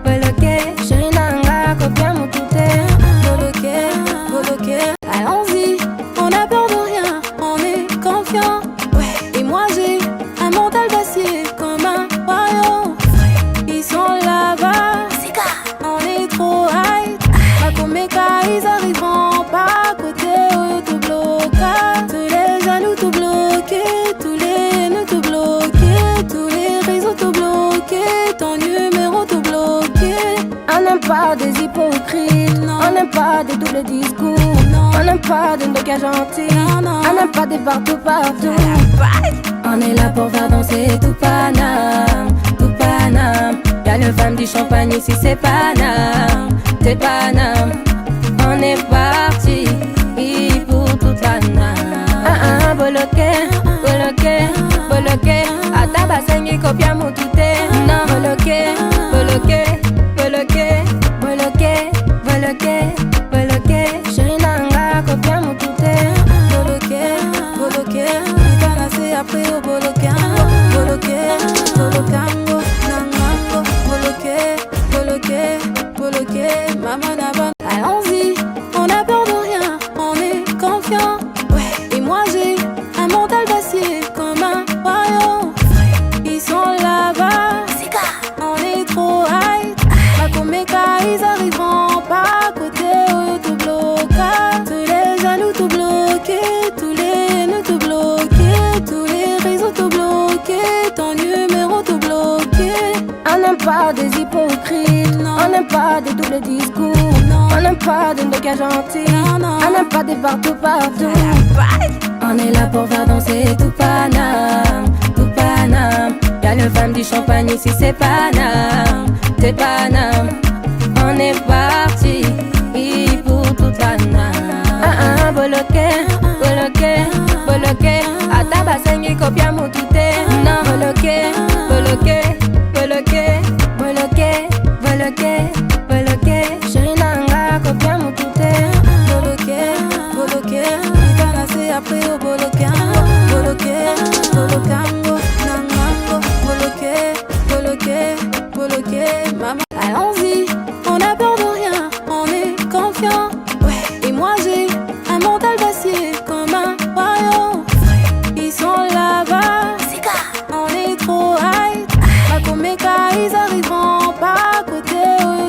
boloke. Chéri nanga kopia mutute. Boloke, boloke, allons-y, on a peur de rien, on est confiant. Ouais, et moi j'ai un mental d'acier comme un royaume. Ils sont là-bas, on est trop high. Makomeka, ils arriveront pas à côté, tout bloqué. Tous les jaloux tout bloqués, tous les nœuds tout bloqués, tous les réseaux tout bloqués, ton numéro tout bloqué. On n'aime pas des hypocrites, on n'aime pas des doubles discours, on n'aime pas des ndoka gentils, on n'aime pas des partout. On est là pour faire danser tout Paname, tout Paname. Y'a le femme du champagne ici, c'est Paname, c'est Paname. On est parti pour toute la name. Boloke, boloke, boloke. Ata basengi kopia mutute. Non, boloke, boloke, boloke, boloke, boloke, boloke. Chéri nanga kopia mutute. Boloke, boloke, itana se après au bolokango. Boloke, bolokango, nangango. Boloke, boloke, boloke, mama naba. Allons-y, on a peur de rien, on est confiant. Ouais, et moi j'ai un mental d'acier comme un royaume. Ils sont là-bas, on est trop high. Makomeka, ils arriveront pas à côté, tout bloqué. Tous les jaloux tout bloqués, tous les nœuds tout bloqués, tous les réseaux tout bloqués, ton numéro tout bloqué. On n'aime pas des hypocrites, on n'aime pas des doubles discours, on n'aime pas des ndoka gentils, on n'aime pas des partout. On est là pour faire danser tout Paname, tout Paname. Y'a le femme du champagne ici, c'est Paname, c'est Paname. On est parti pour toute la name. Boloke, boloke, boloke. Ata basengi kopia mutute. Non, boloke, boloke, boloke, boloke, boloke, boloke. Chéri nanga kopia mutute. Boloke, boloke, itana se après au bolokango. Boloke, bolokango, nangango. Boloke, boloke, boloke, mama. Allons-y, on a peur de rien, on est confiant. Ouais, et moi j'ai un mental d'acier comme un royaume. Ils sont là-bas, on est trop high. Makomeka, ils arriveront pas à côté,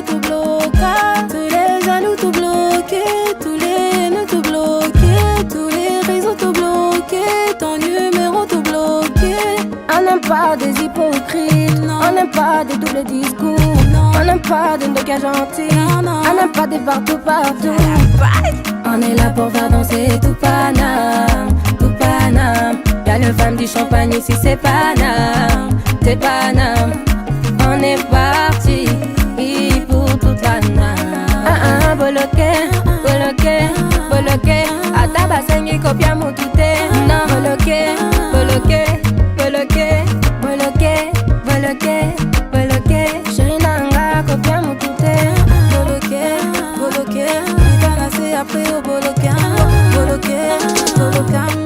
tout bloqué. Tous les jaloux tout bloqués, tous les nœuds tout bloqués, tous les réseaux tout bloqués, ton numéro tout bloqué. On n'aime pas des hypocrites, on n'aime pas des doubles discours, on n'aime pas des ndoka gentils, on n'aime pas des partout. On est là pour faire danser tout Paname, tout Paname. Y'a le femme du champagne ici, c'est Paname, c'est Paname. On est parti pour toute la name. Boloke, boloke, boloke. Ata basengi kopia mutute. Non, boloke, boloke, boloke, boloke, boloke, boloke. Chéri nanga kopia mutute. Boloke, boloke, itana se après au bolokango. Boloke, bolokango.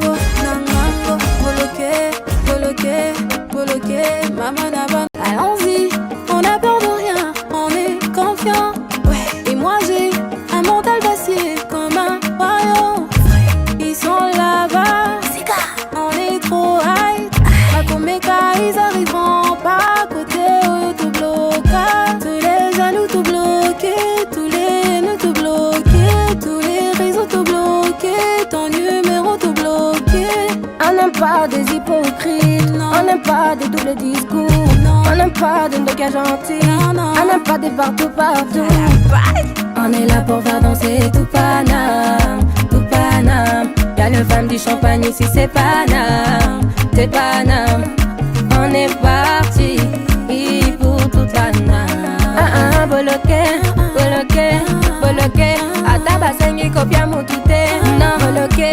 n'aime pas des hypocrites, non. On n'aime pas des doubles discours, non. On n'aime pas des ndokas gentils, non. On n'aime pas des partout. On est là pour faire danser tout Paname, tout Paname. Y'a le femme du champagne ici, c'est Paname, c'est Paname. On est parti pour tout Paname. Boloké, Atabasengi kopia mutute. Non, boloké,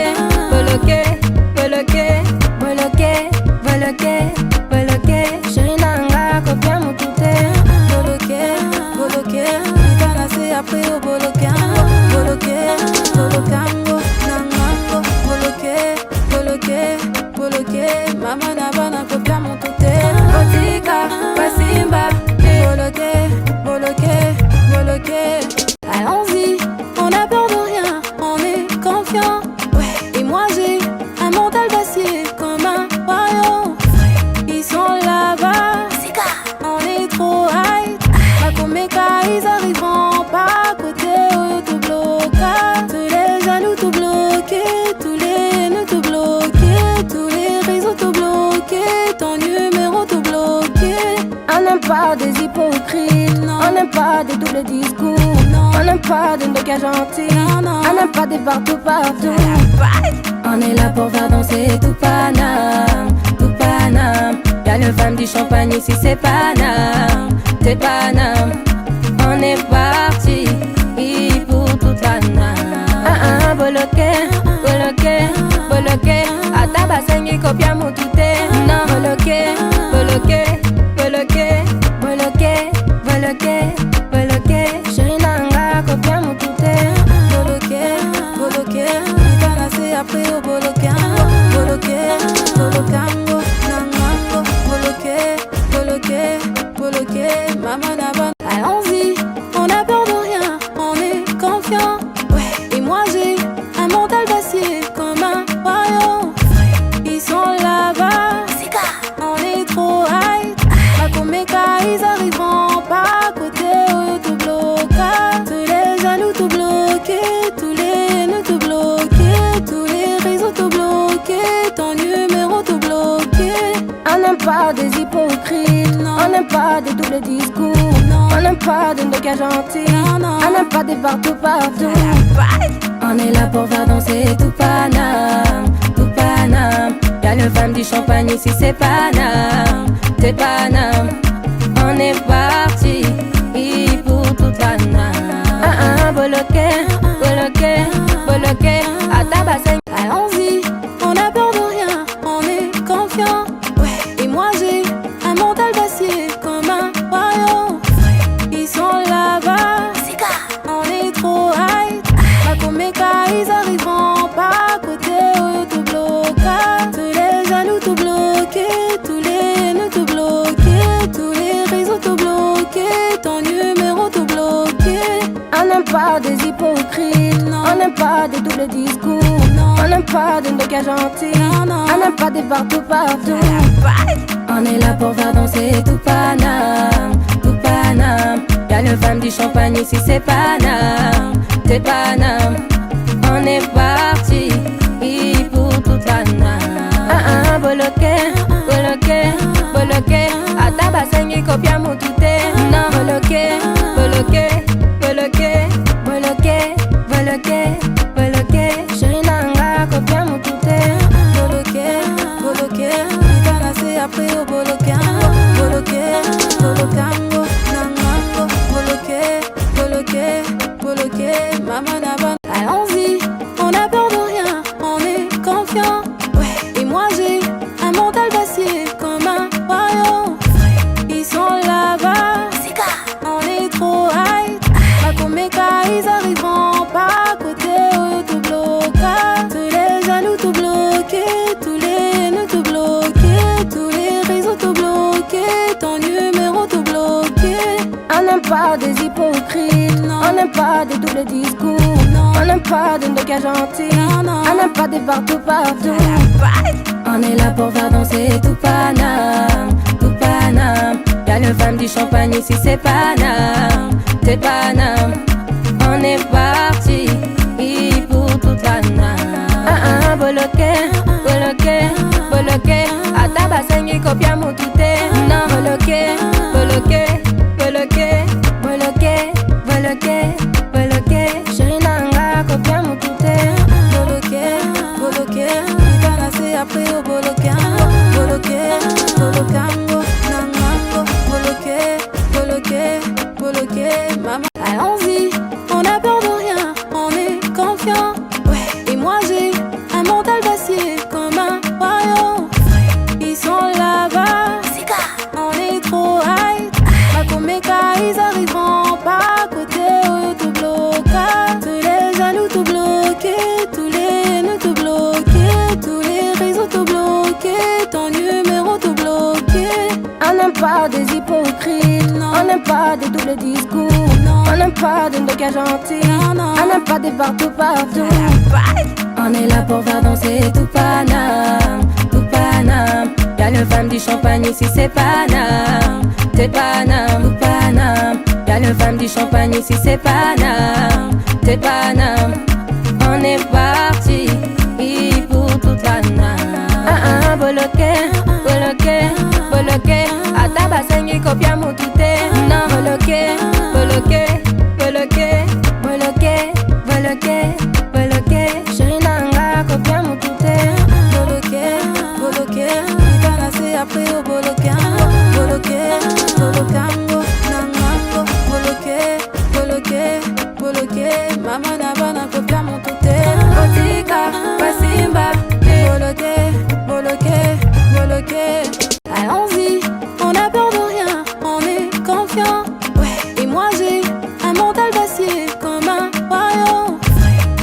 chérie nanga kopia mutute. Boloké, itana se après au bolokango. Bolokango, nangango. Boloké, mama na bana kopia mutute. Otika, Basimba, Boloké. Allons-y, on a peur de rien, on est confiant. Ouais, et moi j'ai un mental d'acier comme un royaume. Ils sont là-bas, on est trop high. Makomeka, ils arriveront pas à côté, tout bloqué. Tous les jaloux tout bloqués, tous les nœuds tout bloqués, tous les réseaux tout bloqués, ton numéro tout bloqué. On n'aime pas des hypocrites, non. On n'aime pas des doubles discours, non. On n'aime pas des ndokas gentils, non. On n'aime pas des partout. On est là pour faire danser tout Paname, tout Paname. Y'a le femme du champagne ici, c'est Paname, c'est Paname. On est parti pour tout Paname. Boloké, Atabasengi kopia mutute. Non, boloké, chérie nanga kopia mutute. Boloké, itana se après au bolokango. Bolokango, nangango. Boloké, mama na bana. Allons-y, on a peur de rien, on est confiant. Ouais, et moi j'ai un mental d'acier comme un royaume. Ils sont là-bas, on est trop high. Makomeka, ils arriveront pas à côté, tout bloqué. Tous les jaloux tout bloqués, tous les nœuds tout bloqués, tous les réseaux tout bloqués, ton numéro tout bloqué. On n'aime pas des hypocrites, non. On n'aime pas des doubles discours, non. On n'aime pas des ndokas gentils, non. On n'aime pas des partout. On est là pour faire danser tout Paname, tout Paname. Y'a le femme du champagne ici, c'est Paname, c'est Paname. On est parti pour tout Paname. Boloké, Atabasengi. Allons-y, on a peur de rien, on est confiant. Ouais, et moi j'ai un mental d'acier comme un royaume. Ils sont là-bas, on est trop high. Makomeka, ils arriveront pas à côté, tout bloqué. Tous les jaloux tout bloqués, tous les nœuds tout bloqués, tous les réseaux tout bloqués, ton numéro tout bloqué. On n'aime pas des hypocrites, non. On n'aime pas des doubles discours, non. On n'aime pas des ndokas gentils, non. On n'aime pas des partout. On est là pour faire danser tout Paname, tout Paname. Y'a le femme du champagne ici, c'est Paname, c'est Paname. On est parti pour tout Paname. Boloké, Atabasengi kopia mutute. Non, boloké, chérie nanga kopia mutute. Boloké, itana se après au bolokango. Bolokango, nangango. Boloké, mama na bana. Allons-y, on a peur de rien, on est confiant. Ouais, et moi j'ai un mental d'acier comme un royaume. Ils sont là-bas, on est trop high. Makomeka, ils arriveront pas à côté, tout bloqué. Tous les jaloux tout bloqués, tous les nœuds tout bloqués, tous les réseaux tout bloqués, ton numéro tout bloqué. On n'aime pas des hypocrites, non. On n'aime pas des doubles discours, non. On n'aime pas des ndokas gentils, non. On n'aime pas des partout. On est là pour faire danser tout Paname, tout Paname. Y'a le femme du champagne ici, c'est Paname, c'est Paname. On est parti pour tout Paname. boloke, boloke, boloke. Ataba sengi kopia mutute. Non, boloke, boloke, boloke, boloke, boloke, boloke. Chérie nanga kopia mutute. Boloke, boloke. Itana se après au boloke. Boloke, bolokango, nangango. Boloke, boloke, boloke. Maman, allons-y, on a peur de rien, on est confiant. Ouais, et moi j'ai un mental d'acier comme un royaume. Ils sont là-bas, on est trop high. Makomeka, ils arriveront pas à côté, tout bloqué. Tous les jaloux tout bloqués, tous les nœuds tout bloqués, tous les réseaux tout bloqués, ton numéro tout bloqué. On n'aime pas des hypocrites, non. On n'aime pas des doubles discours, non. On n'aime pas des ndoka gentils, non. On n'aime pas des partout partout. On est là pour faire danser tout Paname, tout Paname. Y'a le femme du champagne ici c'est Paname, t'es Paname, tout Paname. Y'a le femme du champagne ici c'est Paname, t'es Paname. On est parti pour toute Paname. Boloke, boloke, boloke. Ataba sengi kopia mutute. Non, boloke, boloke, boloke, boloke, boloke, boloke. Chérie nanga kopia mutute. Boloke, boloke. Itana se après au boloke. Boloke, bolokango, nangango. Boloke, boloke, boloke. Mama nabana kopia mutute. Otika, basimba. Boloke, boloke, boloke. Allons-y, on a peur de rien, on est confiant. Ouais, et moi j'ai un mental d'acier comme un royaume.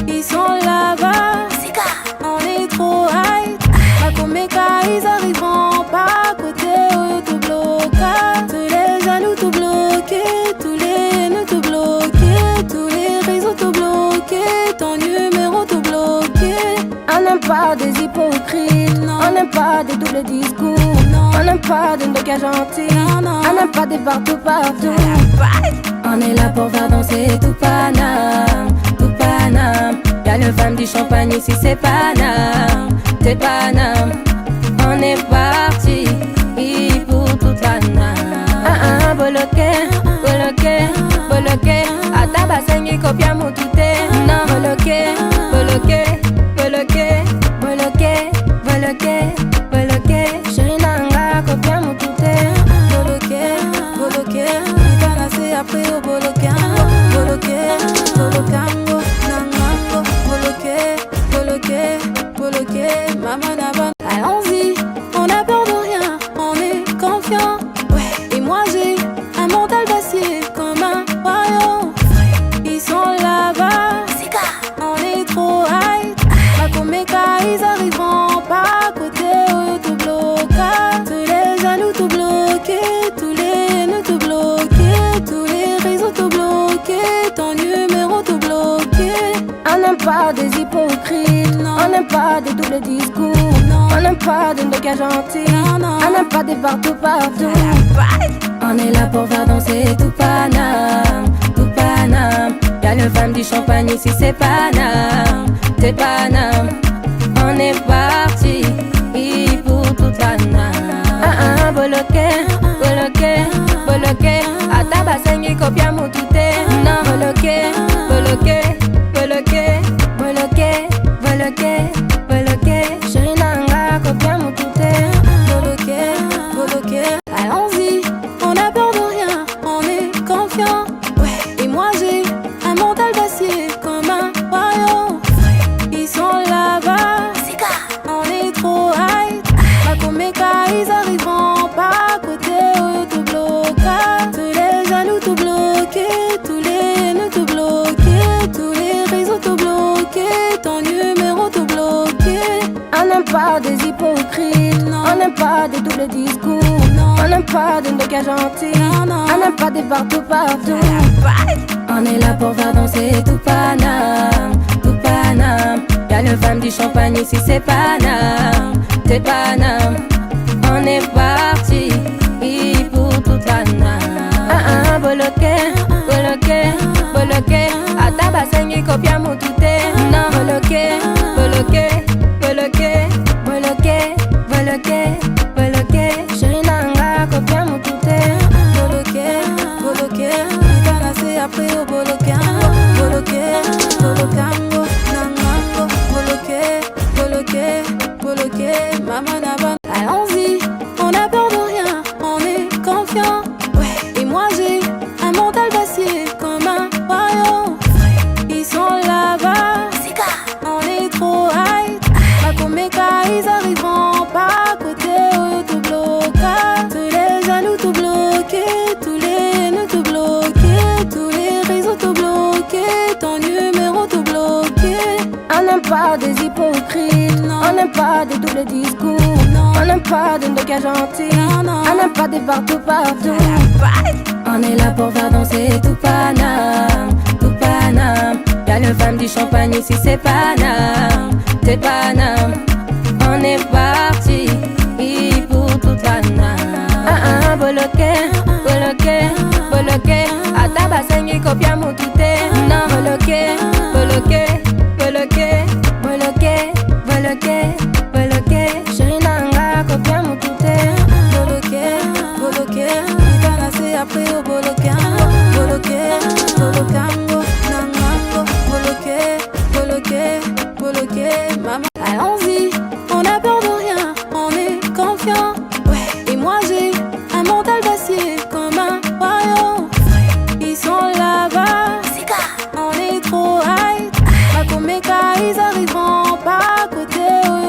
Ils sont là-bas, on est trop high. Makomeka, ils arriveront pas à côté, tout bloqué. Tous les jaloux tout bloqués, tous les nœuds tout bloqués, tous les réseaux tout bloqués, ton numéro tout bloqué. On n'aime pas des hypocrites, non. On n'aime pas des doubles discours, non. On n'aime pas des ndoka gentils, non. On n'aime pas des partout partout. On est là pour faire danser tout Paname, tout Paname. Y'a le femme du champagne ici c'est Paname, t'es Paname. On est parti pour toute Paname. Boloke, boloke, boloke. Ataba sengi kopia mutute. Non, boloke, boloke, boloke, boloke, boloke, boloke. Chérie nanga kopia mutute. Boloke, boloke. Itana se après au boloke. Boloke, bolokango, nangango. Boloke, boloke, boloke. Mama nabana. Allons-y, on a peur de rien, on est confiant. Ouais, et moi j'ai un mental d'acier comme un royaume. Ils sont là-bas, on est trop high. Makomeka, ils arriveront pas à côté, tout bloqué. Tous les jaloux tout bloqués, tous les nœuds tout bloqués, tous les réseaux tout bloqués, ton numéro tout bloqué. On n'aime pas des hypocrites, non. On n'aime pas des doubles discours, non. On n'aime pas des ndoka gentils, non. On n'aime pas des partout partout. On est là pour faire danser tout Paname, tout Paname. Y'a le femme du champagne ici c'est Paname, t'es Paname. On est parti pour toute Paname. Boloke, boloke, boloke. Ataba sengi kopia mutute. Non, boloke, boloke, boloke, boloke, boloke, boloke. Chérie nanga kopia mutute. Boloke, boloke. Allons-y, on a peur de rien, on est confiant. Ouais, et moi j'ai un mental d'acier comme un royaume. Ils sont là-bas, on est trop high. Makomeka, ils arriveront pas à côté, tout bloqué. Tous les jaloux tout bloqués, tous les nœuds tout bloqués, tous les réseaux tout bloqués, ton numéro tout bloqué. On n'aime pas des hypocrites, non. On n'aime pas des doubles discours, non. On n'aime pas des ndoka gentils, non. On n'aime pas des partout partout. On est là pour faire danser tout Paname, tout Paname. Y'a le femme du champagne ici c'est Paname, t'es Paname. On est parti pour toute Paname. Boloke, boloke, boloke. Ataba sengi kopia mutute. Non, boloke, boloke, boloke. n'aime pas des doubles discours. On n'aime pas de gars gentils. On n'aime pas des partout partout. On est là pour faire danser tout Paname, tout Paname. Y'a le femme du champagne ici, c'est Paname, c'est Paname. On est parti pour toute la name. Boloké, boloké, boloké. Atabasengi kopia mutute. Non, boloké, boloké, boloké, boloké, boloké, boloké. Chérie nanga kopia mutute. Boloké, boloké. Itanase après au bolokango. Boloké, bolokango. Nangango. Boloké, boloké, boloké. Maman, allons-y. On n'a peur de rien. On est confiant. Ouais. Et moi j'ai un mental d'acier comme un royaume. Ils sont là-bas. On est trop high. Makomeka, ils arriveront pas à côté.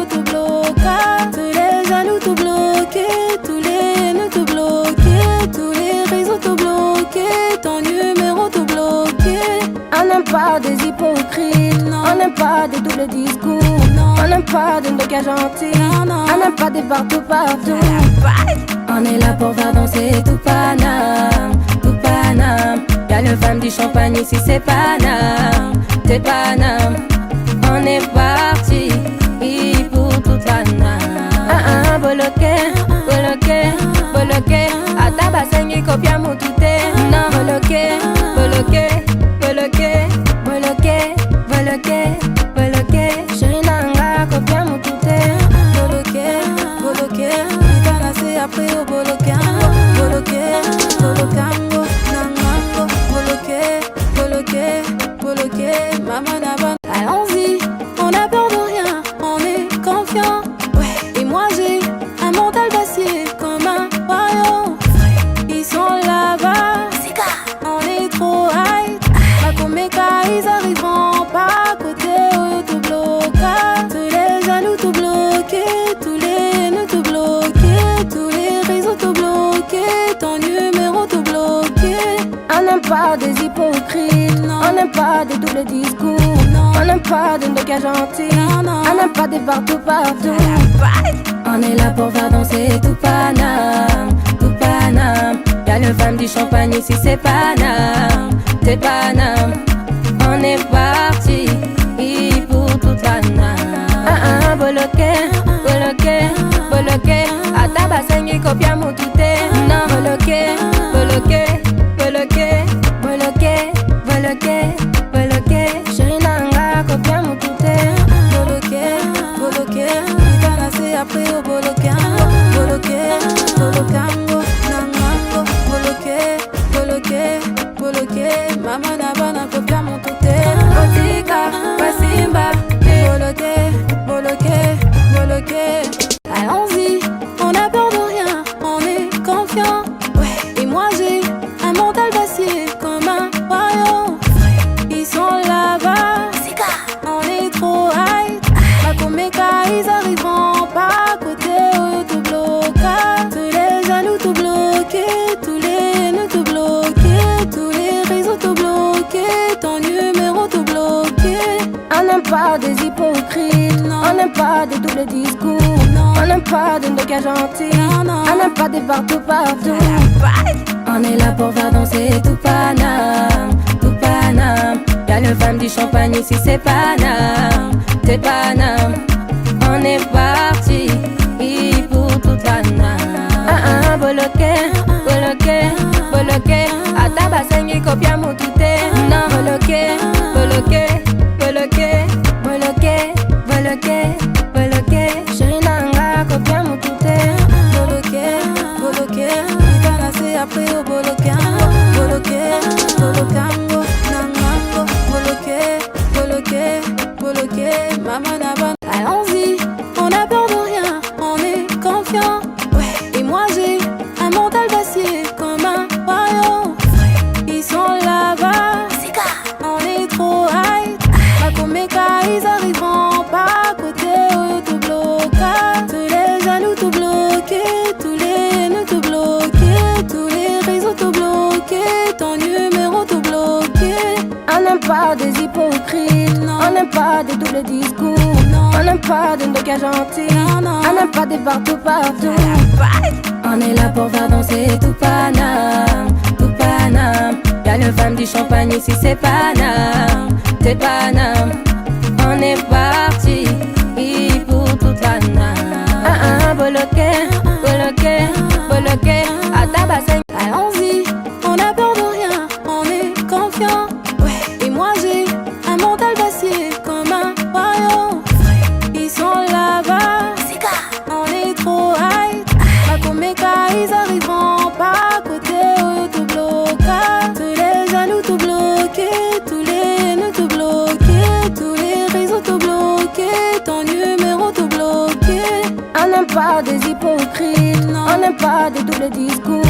Tout bloqué. Tous les jaloux tout bloqués. Tous les nœuds tout bloqués. Tous les réseaux tout bloqués. Ton numéro tout bloqué. On n'aime pas des hypocrites. On n'aime pas des doubles discours. On n'aime pas de gars gentils. On n'aime pas des partout partout. On est là pour faire danser tout Paname, tout Paname. Y'a le femme du champagne ici, c'est Paname, c'est Paname. On est parti pour toute la name. Boloké, boloké, boloké. Atabasengi kopia mutute. Non, boloké, boloké, boloké, boloké, boloké, boloké. Chérie nanga kopia mutute. Boloké, boloké. Itanase après au bolokango. Boloké, bolokango. Nangango. Boloké, boloké, boloké. Maman naban. Allons-y, on n'a peur de rien. On est confiant. Ouais. Et moi j'ai un mental d'acier comme un royaume. Ils sont là-bas. On est trop high. Makomeka, ils arriveront pas à côté. Tout bloqué. Tous les jaloux tout bloqués. Tous les nœuds tout bloqués. Tous les réseaux tout bloqués. Ton numéro tout bloqué. On n'aime pas des hypocrites. On n'aime pas des doubles discours. On n'aime pas de gars gentils. On n'aime pas des partout partout. On est là pour faire danser tout Paname, tout Paname. Y'a le femme du champagne ici, c'est Paname, c'est Paname. On est parti pour toute la name. Boloké, boloké, boloké. Atabasengi kopia mutute. Non, boloké, boloké, boloké, boloké, boloké, boloké. Chérie nanga kopia mutute. Boloké, boloké. Itanase après au bolokango. Boloké, bolokango. Nangango. Boloké, boloké, boloké. Maman nabana kopia mutute. Otika, Basimba. Boloké, boloké, boloké. Allons-y, on n'a peur de rien. On est confiant. Ouais. Et moi j'ai un mental d'acier comme un royaume. Ils sont là-bas. On est trop high. Makomeka, ils arriveront pas à côté. Tout bloqué. Tous les jaloux tout bloqués. Tous les nœuds tout bloqués. Tous les réseaux tout bloqués. Ton numéro tout bloqué. On n'aime pas des hypocrites. On n'aime pas des doubles discours. On n'aime pas de gars gentils. On n'aime pas des partout partout. On est là pour faire danser tout Paname, tout Paname. Y'a le femme du champagne ici, c'est Paname, c'est Paname. On est parti pour toute la name. Boloké, boloké, boloké. Atabasengi kopia mutute. Non, boloké, boloké, boloké, boloké, boloké, boloké. Chérie nanga kopia mutute. Boloké, boloké. Itanase après au bolokango. Boloké, bolokango. Nangango. Boloké, boloké, boloké. Maman naban. Allons-y, on n'a peur de rien. On est confiant. Ouais. Et moi j'ai un mental d'acier comme un royaume. Ils sont là-bas. On est trop high. Makomeka, ils arriveront pas à côté. Tout bloqué. Tous les jaloux tout bloqués. Tous les nœuds tout bloqués. Tous les réseaux tout bloqués. Ton numéro tout bloqué. On n'aime pas des hypocrites. On n'aime pas des doubles discours. On n'aime pas de gars gentils. On n'aime pas des partout. On est là pour faire danser tout Paname. Y'a le femme du champagne ici, c'est Paname. C'est Paname. On est parti pour toute Paname. Bloqué, à ta bassin. Allons-y, on n'a peur de rien, on est confiant. Ouais. Et moi j'ai un mental d'acier comme un royaume. Ils sont là-bas, on est trop high. Makomeka, ils arriveront pas à côté, tout bloqué. Tous les jaloux tout bloqués, tous les nœuds tout bloqués, tous les réseaux tout bloqués, ton numéro tout bloqué. On n'aime pas des hypocrites, on n'aime pas des doubles discours,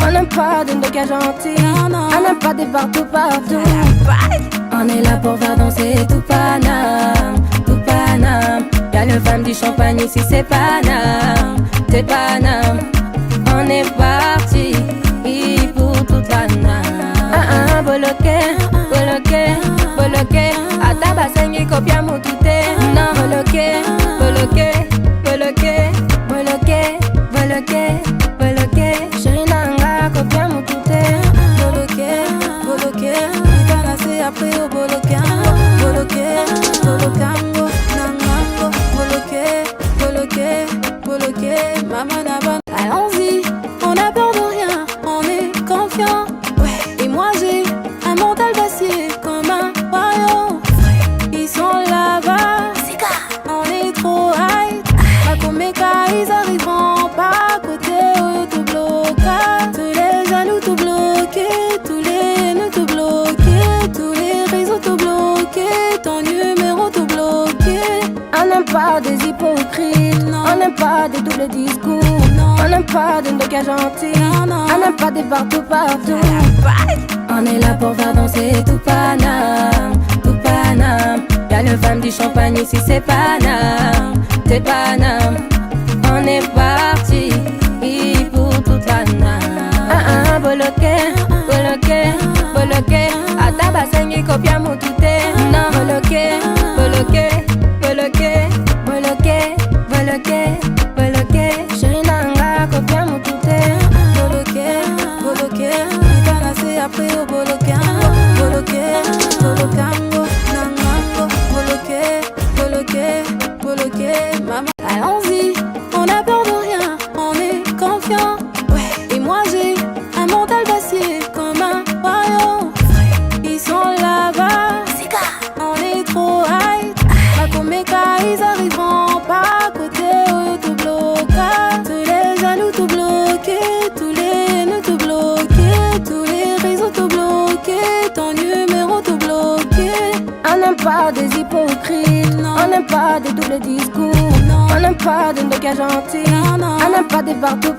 on n'aime pas des gars gentils, on n'aime pas des partout. On est là pour faire danser tout Paname. Y'a le femme du champagne ici, c'est Paname. On est parti pour toute Paname. Bloqué, à ta bassin et copia mon tout est. Non, bloqué. Chérie nanga, copia mon tout est. Bloqué, Itana c'est après au bloqué, nangango, bloqué, maman naba. Allons-y, on n'a peur de rien, on est confiant. Ouais. Et moi j'ai un mental d'acier comme un royaume. Ils sont là-bas, on est trop high. Makomeka, ils arriveront pas à côté, tout bloqué. Tous les jaloux tout bloqués, tous les nœuds tout bloqués, tous les réseaux tout bloqués, ton numéro tout bloqué. On n'aime pas des hypocrites, on n'aime pas des doubles discours, on n'aime pas de gars gentils, on n'aime pas des partout. On est là pour faire danser tout Paname. Y'a le femme du champagne ici, c'est Paname. On est parti pour toute Paname. Bloqué, à ta bassin et copia mon tout est. Non, bloqué. Chérie nanga, copia mon tout est. Bloqué, Itana c'est après au bloqué, nangango, bloqué, maman. Allons-y, on n'a peur de rien, on est confiant. Ouais. Et moi j'ai un mental d'acier comme un royaume. Ils sont là-bas, on est trop high. Makomeka, ils arriveront pas à côté, tout bloqué. Tous les jaloux tout bloqués, tous les nœuds tout bloqués, tous les réseaux tout bloqués, ton numéro tout bloqué. On n'aime pas des hypocrites, on n'aime pas des doubles discours, on n'aime pas de gars gentils, on n'aime pas des partout.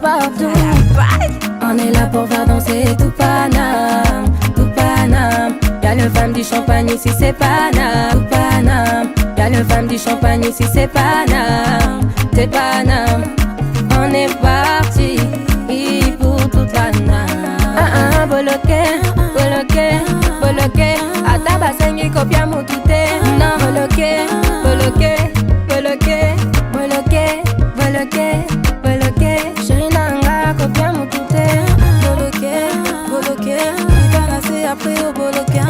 On est là pour faire danser tout Paname. Y'a le femme du champagne ici, c'est Paname. Y'a le femme du champagne ici, c'est Paname. On est parti pour toute Paname. Bloqué, à ta bassin et copia mon tout est. Non, bloqué. Chérie nanga, copia mon tout est. Bloqué, Itana c'est après au bloqué,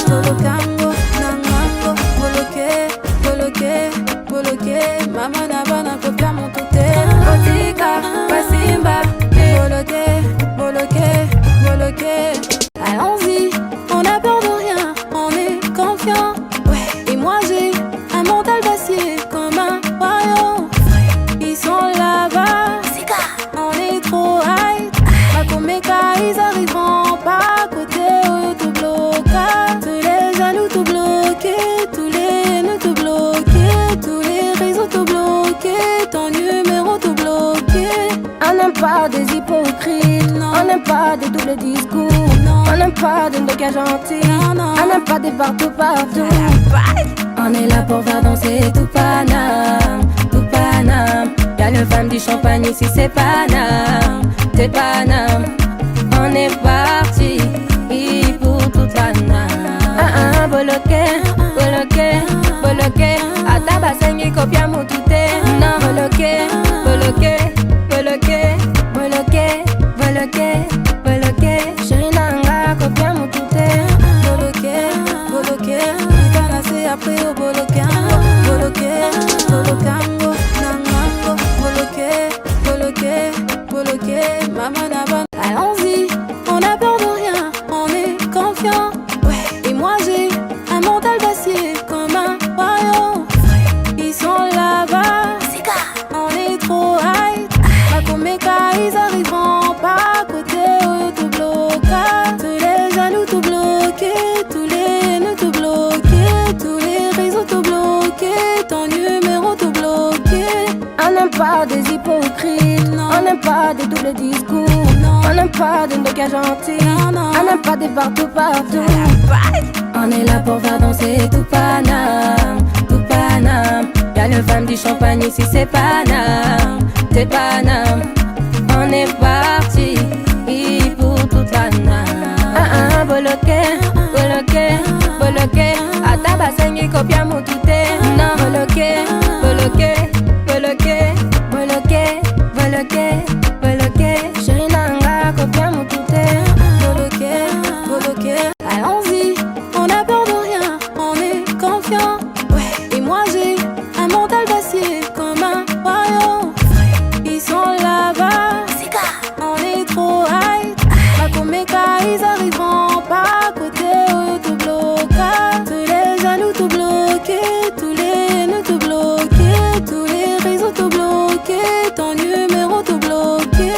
nangango, bloqué, maman naba na copia mon tout est. Otika, Basimba, bloqué. Allons-y, on n'a peur de rien, on est confiant. Ouais. Et moi j'ai un mental d'acier comme un royaume. Ils sont là-bas, on est trop high. Makomeka, ils arriveront pas à côté, tout bloqué. Tous les jaloux tout bloqués, tous les nœuds tout bloqués, tous les réseaux tout bloqués, ton numéro tout bloqué. on n'aime pas des hypocrites, on n'aime pas des doubles discours, on n'aime pas de gars gentils, on n'aime pas des partout. On est là pour faire danser tout Paname. Y'a le femme du champagne ici, c'est Paname. On est parti pour toute Paname. Bloqué. basengi kopia mutute. Non, bloqué, bloqué, bloqué, bloqué, bloqué, bloqué. Chérie nanga kopia mutute. Bloqué, bloqué, itana se après au bloqué, bloqué, bloquango, nangango, bloqué, bloqué, bloqué, maman naban. Allons-y, on a peur de rien, on est confiant. Ouais, et moi j'ai un mental d'acier comme un royaume. Ils sont là-bas, on est trop high. Makomeka, ils arriveront pas à côté, oh, tout bloqué. Tous les jaloux tout bloqués, tous les nœuds tout bloqués, tous les réseaux tout bloqués, ton numéro tout bloqué. On n'aime pas des hypocrites, Non. on n'aime pas des doubles discours, Non. on n'aime pas des gars gentils, Non. on n'aime pas des partout. On est là pour faire danser tout Paname, tout Paname. Y'a le femme du champagne ici, c'est Paname, c'est Paname. On est parti pour toute Paname. Bloqué, bloqué, bloqué. Atabasengi kopia mutute. Non, bloqué, bloqué, bloqué, bloqué, bloqué, bloqué. Chérie nanga kopia mutute. Bloqué, bloqué. Allons-y, on a peur de rien, on est confiant. Ouais, et moi j'ai un mental d'acier comme un royaume. Ils sont là-bas, on est trop high. Makomeka, ils arriveront pas à côté, oh, tout bloqué. Tous les jaloux tout bloqués, tous les nœuds tout bloqués, tous les réseaux tout bloqués, ton numéro tout bloqué.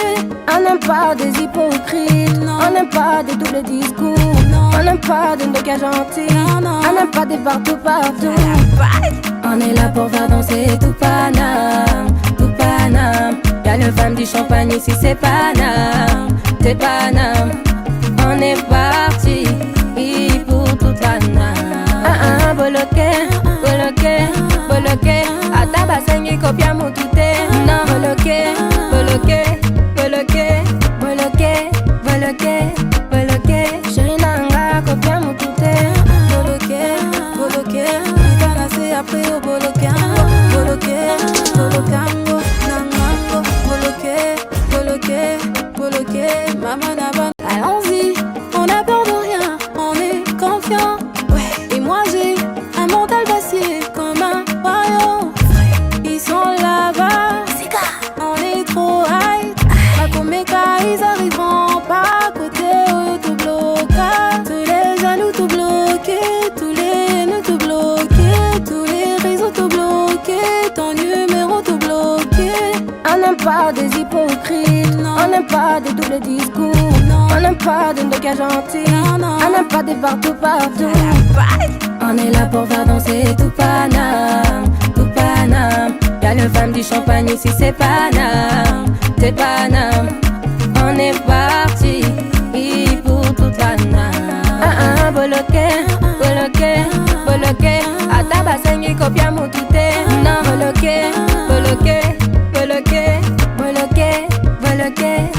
On n'aime pas des hypocrites, Non. on n'aime pas des doubles discours, Non. on n'aime pas des gars gentils, Non. on n'aime pas des partout. On est là pour faire danser tout Paname, tout Paname. Y'a le femme du champagne ici, c'est Paname, c'est Paname. On est parti pour toute Paname. Bloqué, bloqué, bloqué. Atabasengi kopia mutute. Non, bloqué, bloqué, bloqué, bloqué, bloqué, bloqué. Chérie nanga kopia mutute. Bloqué, bloqué, itana se après au bloqué, bloqué, bloquango, nangango, bloqué, bloqué, bloqué, maman naban. Allons-y, on a peur de rien, on est confiant. Ouais, et moi j'ai un mental d'acier comme un royaume. Ils sont là-bas, on est trop high. Makomeka, ils arriveront pas à côté, oh, tout bloqué. Tous les jaloux tout bloqués, tous les nœuds tout bloqués, tous les réseaux tout bloqués, ton numéro tout bloqué. On n'aime pas des hypocrites, Non. on n'aime pas des doubles discours, Non. on n'aime pas des gars gentils, Non. on n'aime pas des partout. On est là pour faire danser tout Paname, tout Paname. Y'a le femme du champagne ici, c'est Paname, c'est Paname. On est parti pour toute Paname. Bloqué, bloqué, bloqué. Atabasengi kopia mutute. Non, bloqué, bloqué, bloqué, bloqué, bloqué.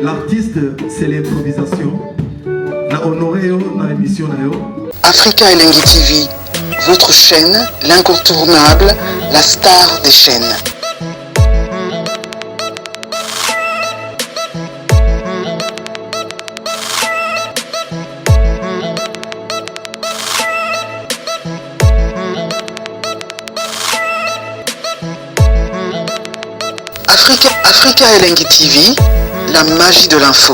L'artiste, c'est l'improvisation. Na honoré na émission na yo. Africa Elengi TV, votre chaîne, l'incontournable, la star des chaînes. Africa Elengi TV, la magie de l'info.